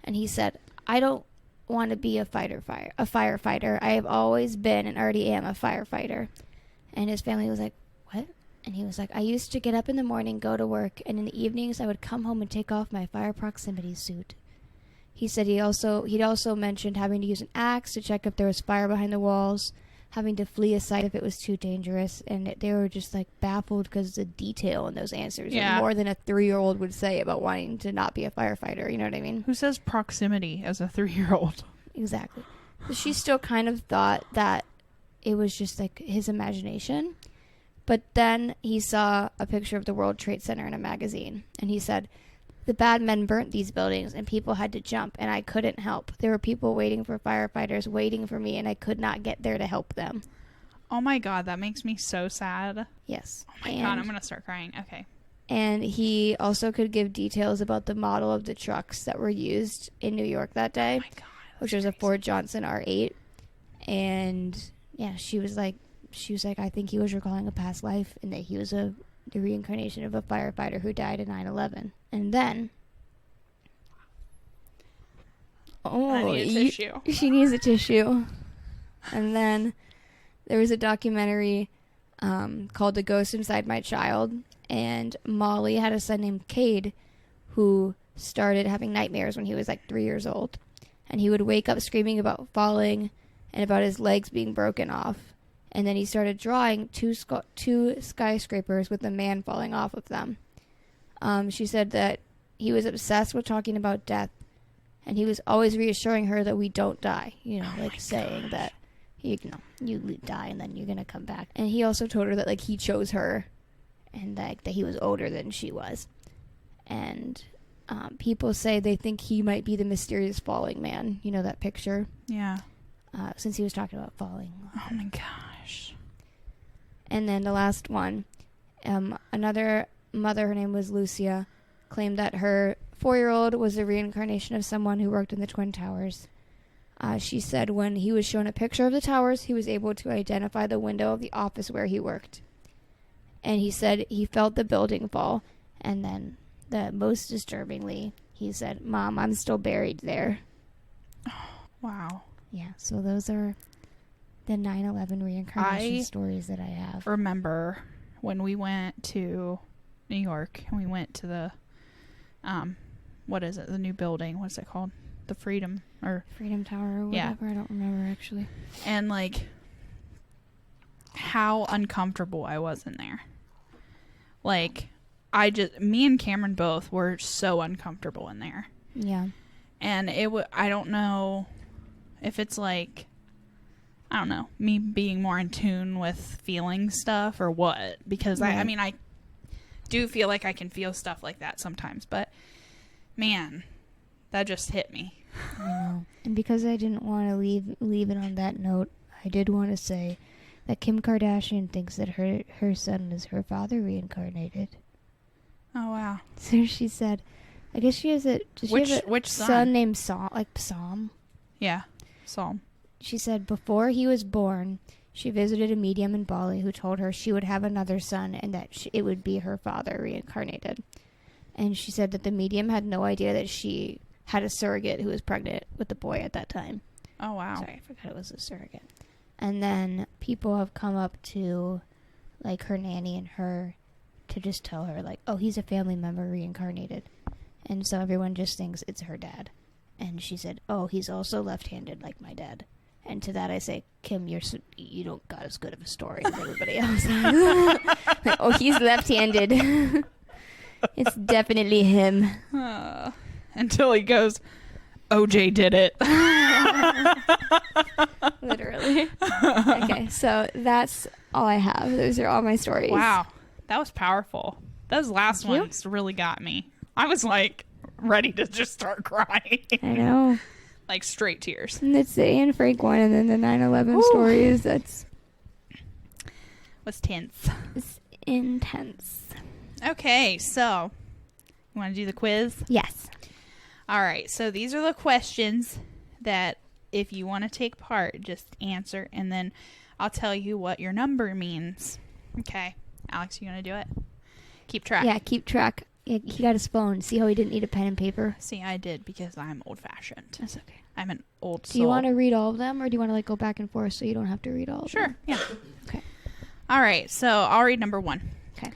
and he said, "I don't want to be a firefighter. I have always been and already am a firefighter." And his family was like, "What?" And he was like, "I used to get up in the morning, go to work, and in the evenings I would come home and take off my fire proximity suit." He said he'd also mentioned having to use an axe to check if there was fire behind the walls, having to flee a site if it was too dangerous, and they were just like baffled because the detail in those answers are more than a 3-year-old would say about wanting to not be a firefighter. You know what I mean? Who says proximity as a 3-year-old? Exactly. So she still kind of thought that it was just like his imagination. But then he saw a picture of the World Trade Center in a magazine, and he said, "The bad men burnt these buildings, and people had to jump, and I couldn't help. There were people waiting for firefighters, waiting for me, and I could not get there to help them." Oh my god, that makes me so sad. Yes. Oh my god, I'm going to start crying. Okay. And he also could give details about the model of the trucks that were used in New York that day. Oh my god. Which was a Ford Johnson R8. And yeah, she was like, I think he was recalling a past life and that he was the reincarnation of a firefighter who died in 9/11. And then, I need a tissue. She needs a tissue. And then there was a documentary called The Ghost Inside My Child. And Molly had a son named Cade who started having nightmares when he was like 3 years old. And he would wake up screaming about falling and about his legs being broken off. And then he started drawing two skyscrapers with a man falling off of them. She said that he was obsessed with talking about death. And he was always reassuring her that we don't die. You know, like saying that, you die and then you're going to come back. And he also told her that, like, he chose her. And that he was older than she was. And people say they think he might be the mysterious falling man. You know that picture? Yeah. Since he was talking about falling. Oh my gosh. And then the last one. Another mother, her name was Lucia, claimed that her 4-year-old was a reincarnation of someone who worked in the Twin Towers. She said when he was shown a picture of the towers, he was able to identify the window of the office where he worked. And he said he felt the building fall. And then, most disturbingly, he said, "Mom, I'm still buried there." Oh, wow. Yeah, so those are the 9/11 reincarnation stories that I have. Remember when we went to New York and we went to the, what is it? The new building. What's it called? The Freedom Tower or whatever. Yeah. I don't remember, actually. And, like, how uncomfortable I was in there. Like, me and Cameron both were so uncomfortable in there. Yeah. And I don't know if it's like, I don't know, me being more in tune with feeling stuff or what. Because, right. I do feel like I can feel stuff like that sometimes. But, man, that just hit me. I know. And because I didn't want to leave it on that note, I did want to say that Kim Kardashian thinks that her son is her father reincarnated. Oh, wow. So she said, I guess she has which son named Psalm. Yeah, Psalm. She said before he was born, she visited a medium in Bali who told her she would have another son and that it would be her father reincarnated. And she said that the medium had no idea that she had a surrogate who was pregnant with the boy at that time. Oh, wow. Sorry, I forgot it was a surrogate. And then people have come up to, like, her nanny and her to just tell her, like, oh, he's a family member reincarnated. And so everyone just thinks it's her dad. And she said, oh, he's also left-handed like my dad. And to that I say, Kim, you don't got as good of a story as everybody else. Like, oh, he's left-handed. It's definitely him. Until he goes, OJ did it. Literally. Okay, so that's all I have. Those are all my stories. Wow. That was powerful. Those last ones really got me. I was like ready to just start crying. I know. Like straight tears. And it's the Anne Frank one and then the 9/11 stories. Was tense. It's intense. Okay, so you want to do the quiz? Yes. All right, so these are the questions that if you want to take part, just answer, and then I'll tell you what your number means. Okay. Alex, you going to do it? Keep track. Yeah, keep track. He got his phone. See how he didn't need a pen and paper? See, I did because I'm old-fashioned. That's okay. I'm an old soul. Do you want to read all of them, or do you want to, like, go back and forth so you don't have to read all of them? Sure, yeah. Okay. All right, so I'll read number 1. Okay.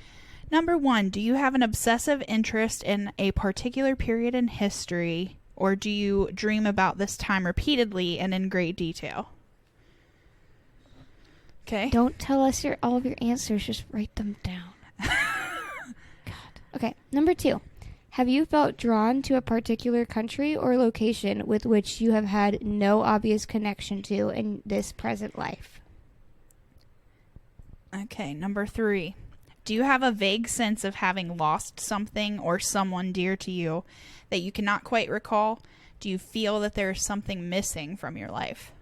Number 1, do you have an obsessive interest in a particular period in history, or do you dream about this time repeatedly and in great detail? Okay. Don't tell us all of your answers. Just write them down. God. Okay. Number 2. Have you felt drawn to a particular country or location with which you have had no obvious connection to in this present life? Okay. Number 3. Do you have a vague sense of having lost something or someone dear to you that you cannot quite recall? Do you feel that there is something missing from your life?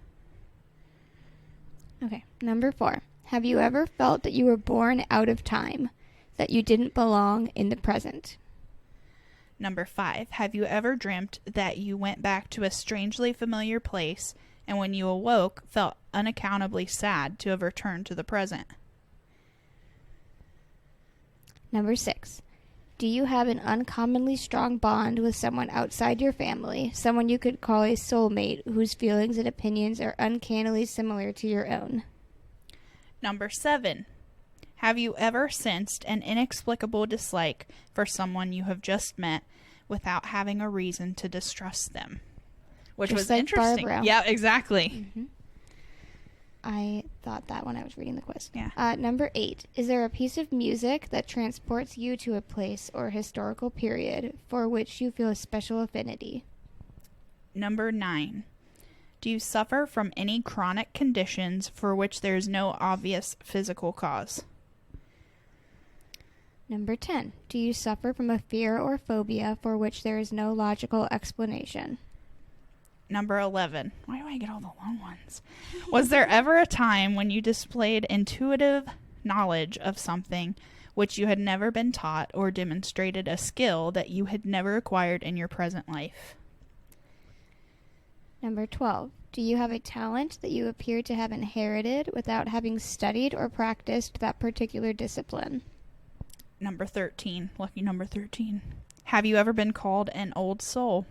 Okay. Number 4. Have you ever felt that you were born out of time, that you didn't belong in the present? Number 5. Have you ever dreamt that you went back to a strangely familiar place and when you awoke felt unaccountably sad to have returned to the present? Number 6. Do you have an uncommonly strong bond with someone outside your family, someone you could call a soulmate whose feelings and opinions are uncannily similar to your own? Number 7. Have you ever sensed an inexplicable dislike for someone you have just met without having a reason to distrust them? Which Just was like interesting. Barbara. Yeah, exactly. Mm-hmm. I thought that when I was reading the quiz. Yeah. Number 8. Is there a piece of music that transports you to a place or historical period for which you feel a special affinity? Number 9. Do you suffer from any chronic conditions for which there is no obvious physical cause? Number 10. Do you suffer from a fear or phobia for which there is no logical explanation? Number 11. Why do I get all the long ones? Was there ever a time when you displayed intuitive knowledge of something which you had never been taught, or demonstrated a skill that you had never acquired in your present life? Number 12. Do you have a talent that you appear to have inherited without having studied or practiced that particular discipline? Number 13. Lucky number 13. Have you ever been called an old soul?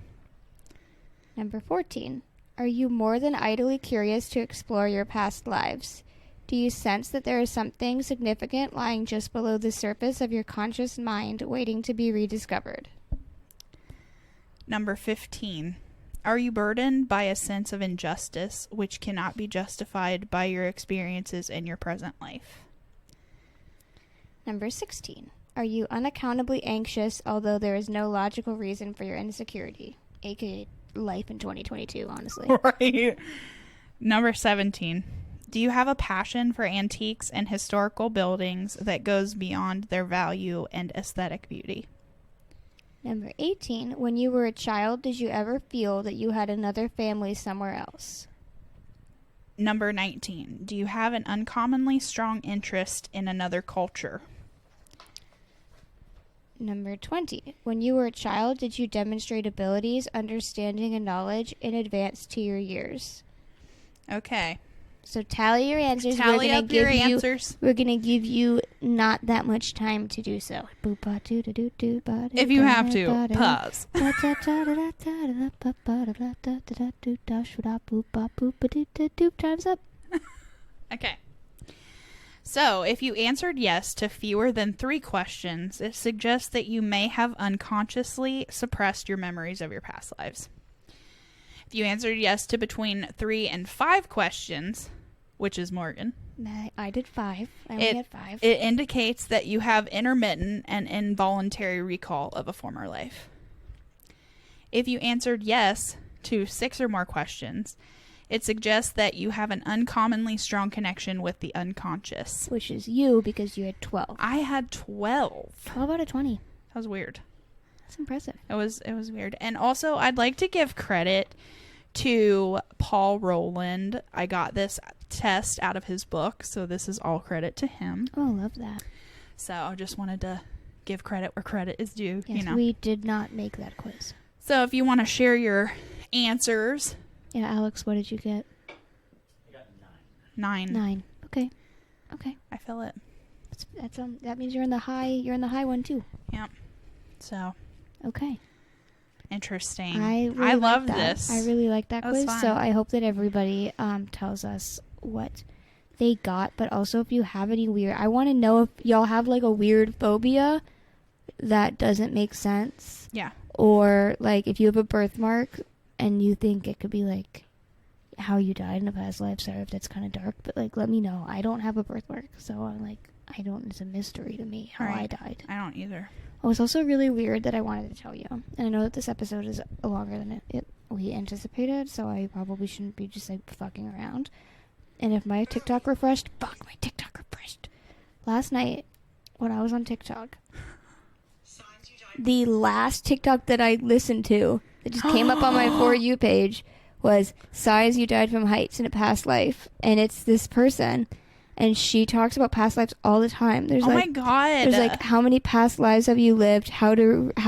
Number 14. Are you more than idly curious to explore your past lives? Do you sense that there is something significant lying just below the surface of your conscious mind waiting to be rediscovered? Number 15. Are you burdened by a sense of injustice which cannot be justified by your experiences in your present life? Number 16. Are you unaccountably anxious although there is no logical reason for your insecurity? AKA life in 2022, honestly. Right. Number 17. Do you have a passion for antiques and historical buildings that goes beyond their value and aesthetic beauty? Number 18. When you were a child, did you ever feel that you had another family somewhere else? Number 19. Do you have an uncommonly strong interest in another culture? Number 20. When you were a child, did you demonstrate abilities, understanding, and knowledge in advance to your years? Okay. So tally your answers. Tally up your answers. We're going to give you not that much time to do so. If you have to, pause. Time's up. Okay. So, if you answered yes to fewer than 3 questions, it suggests that you may have unconsciously suppressed your memories of your past lives. If you answered yes to between 3 and 5 questions, which is Morgan. I did 5. I only had 5. It indicates that you have intermittent and involuntary recall of a former life. If you answered yes to 6 or more questions, it suggests that you have an uncommonly strong connection with the unconscious. Which is you, because you had 12. I had 12. 12 out of 20. That was weird. That's impressive. It was weird. And also, I'd like to give credit to Paul Rowland. I got this test out of his book, so this is all credit to him. Oh, I love that. So I just wanted to give credit where credit is due. Yes, you know. we did not make that quiz. So if you want to share your answers. Yeah, Alex, what did you get? I got 9. 9. Okay. I feel it. That's that means you're in the high one too. Yep. So Okay. interesting. I love that. this. I really like that That was quiz. fun. So I hope that everybody tells us what they got, but also if you have any weird, I want to know if y'all have like a weird phobia that doesn't make sense. Yeah. Or like if you have a birthmark and you think it could be like how you died in a past life. Sorry if that's kind of dark, but like let me know. I don't have a birthmark, so I'm like I don't. It's a mystery to me how I died. I don't either. It was also really weird that I wanted to tell you, and I know that this episode is longer than we anticipated, so I probably shouldn't be just like fucking around. And if my TikTok refreshed, my TikTok refreshed. Last night, when I was on TikTok, the last TikTok that I listened to that just came up on my For You page was "Sighs You Died from Heights in a Past Life," and it's this person. And she talks about past lives all the time. There's my God. There's like, how many past lives have you lived? How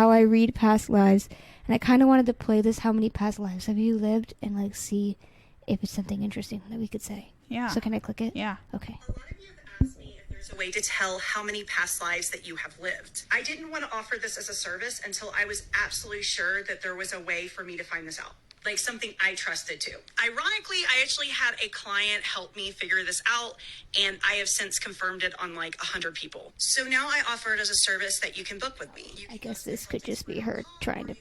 I read past lives. And I kind of wanted to play this, how many past lives have you lived? And like see if it's something interesting that we could say. Yeah. So can I click it? Yeah. Okay. A lot of you have asked me if there's a way to tell how many past lives that you have lived. I didn't want to offer this as a service until I was absolutely sure that there was a way for me to find this out. like something I trusted too. Ironically, I actually had a client help me figure this out, and I have since confirmed it on like 100 people. So now I offer it as a service that you can book with me. I guess this could just be her trying to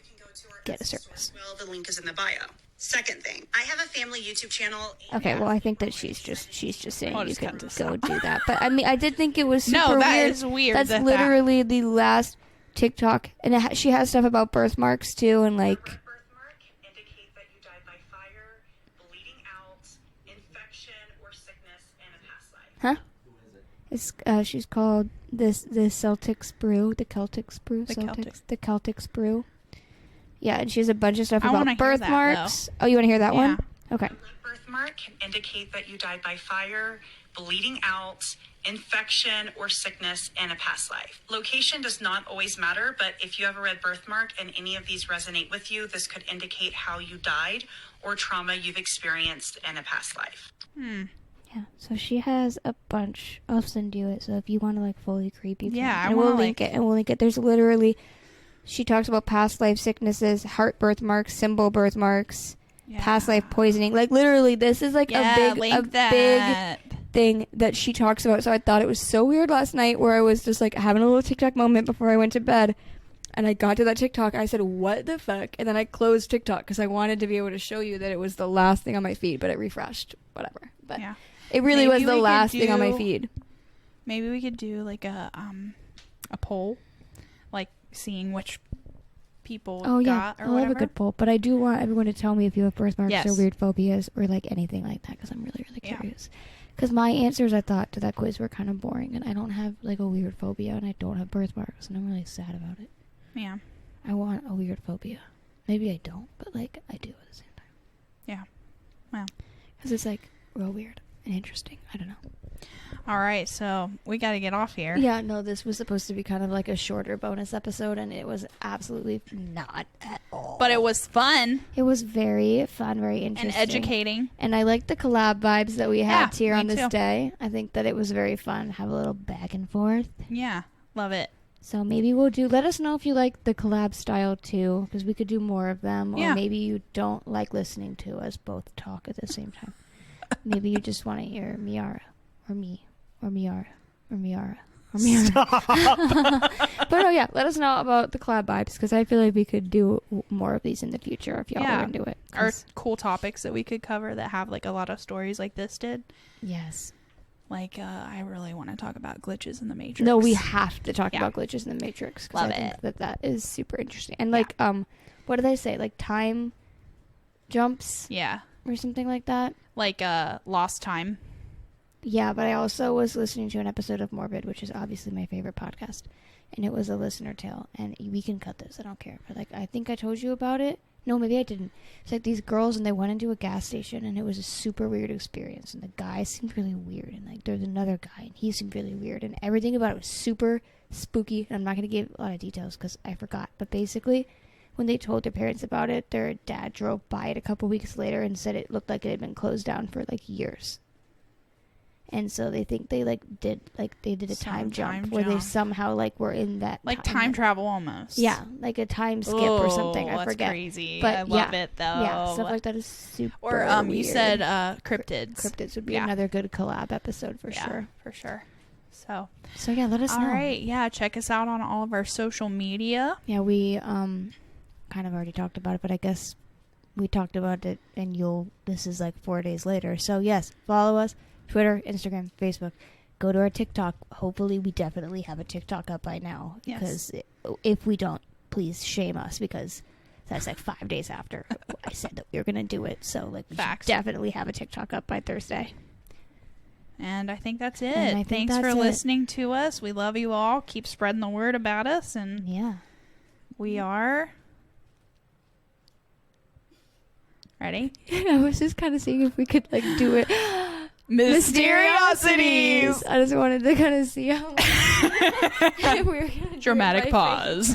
get a service. Well, the link is in the bio. Second thing, I have a family YouTube channel. Okay, well, I think that she's just saying I'll you just can cut this go do that. But I mean, I did think it was super No, that weird. is weird. That's literally the last TikTok, and she has stuff about birthmarks too, and like. Birthmark indicate that you died by fire, bleeding out, infection, or sickness in a past life. Huh? Who is it? It's she's called the Celtic Sprue, the Celtic Sprue, the Celtic Sprue. Yeah, and she has a bunch of stuff I about wanna hear that, birthmarks. Oh, you want to hear that one? Okay. Birthmark can indicate that you died by fire, bleeding out, infection, or sickness in a past life. Location does not always matter, but if you have a red birthmark and any of these resonate with you, this could indicate how you died or trauma you've experienced in a past life. Yeah, so she has a bunch. I'll send you it. So if you want to like fully creep, you can. Yeah, I and we'll wanna, link it. And we'll link it. There's literally, she talks about past life sicknesses, heart birthmarks, symbol birthmarks, past life poisoning. Like literally, this is like a big thing that she talks about. So I thought it was so weird last night where I was just like having a little TikTok moment before I went to bed. And I got to that TikTok, and I said, what the fuck? And then I closed TikTok because I wanted to be able to show you that it was the last thing on my feed, but it refreshed. Whatever. But it really was the last thing on my feed. Maybe we could do like a poll, like seeing which people got or whatever. I'll have a good poll. But I do want everyone to tell me if you have birthmarks or weird phobias or like anything like that, because I'm really, really curious. Because my answers, I thought, to that quiz were kind of boring, and I don't have like a weird phobia, and I don't have birthmarks, and I'm really sad about it. Yeah. I want a weird phobia. Maybe I don't, but like I do at the same time. Yeah. Well. Because it's like real weird and interesting. I don't know. All right, so we got to get off here. Yeah, no, this was supposed to be kind of like a shorter bonus episode, and it was absolutely not at all. But it was fun. It was very fun, very interesting. And educating. And I liked the collab vibes that we had here on this too. day. I think that it was very fun. Have a little back and forth. Yeah, love it. So maybe we'll let us know if you like the collab style too, because we could do more of them. Or maybe you don't like listening to us both talk at the same time. Maybe you just want to hear Meara or me or Meara or Meara or Meara. But yeah, let us know about the collab vibes, because I feel like we could do more of these in the future if y'all are into it. Or cool topics that we could cover that have like a lot of stories like this did. Yes. Like, I really want to talk about glitches in the Matrix. No, we have to talk about glitches in the Matrix. Love I think that is super interesting. And like, what did I say? Like time jumps? Yeah. Or something like that? Like, lost time. Yeah, but I also was listening to an episode of Morbid, which is obviously my favorite podcast. And it was a listener tale. And we can cut this. I don't care. But like, I think I told you about it. No, maybe I didn't. It's like these girls, and they went into a gas station, and it was a super weird experience. And the guy seemed really weird, and like there's another guy, and he seemed really weird, and everything about it was super spooky. And I'm not going to give a lot of details because I forgot. But basically, when they told their parents about it, their dad drove by it a couple weeks later and said it looked like it had been closed down for like years. And so they think they did a time jump where they somehow like were in that like time travel almost. Yeah, like a time skip or something. I forget. Crazy. But I love it though. Yeah, stuff like that is super. Or weird. you said cryptids. Cryptids would be another good collab episode for sure. For sure. So yeah, let us know. All right, yeah, check us out on all of our social media. Yeah, we kind of already talked about it, but I guess we talked about it, and this is like 4 days later. So yes, follow us. Twitter, Instagram, Facebook. Go to our TikTok. Hopefully, we definitely have a TikTok up by now. Yes. Because if we don't, please shame us, because that's like 5 days after I said that we were going to do it. So, like, we should definitely have a TikTok up by Thursday. And I think that's it. Thanks for listening to us. We love you all. Keep spreading the word about us. And we are... Ready? I was just kind of seeing if we could, like, do it... Mysteriosities! I just wanted to kind of see how we were gonna dramatic pause.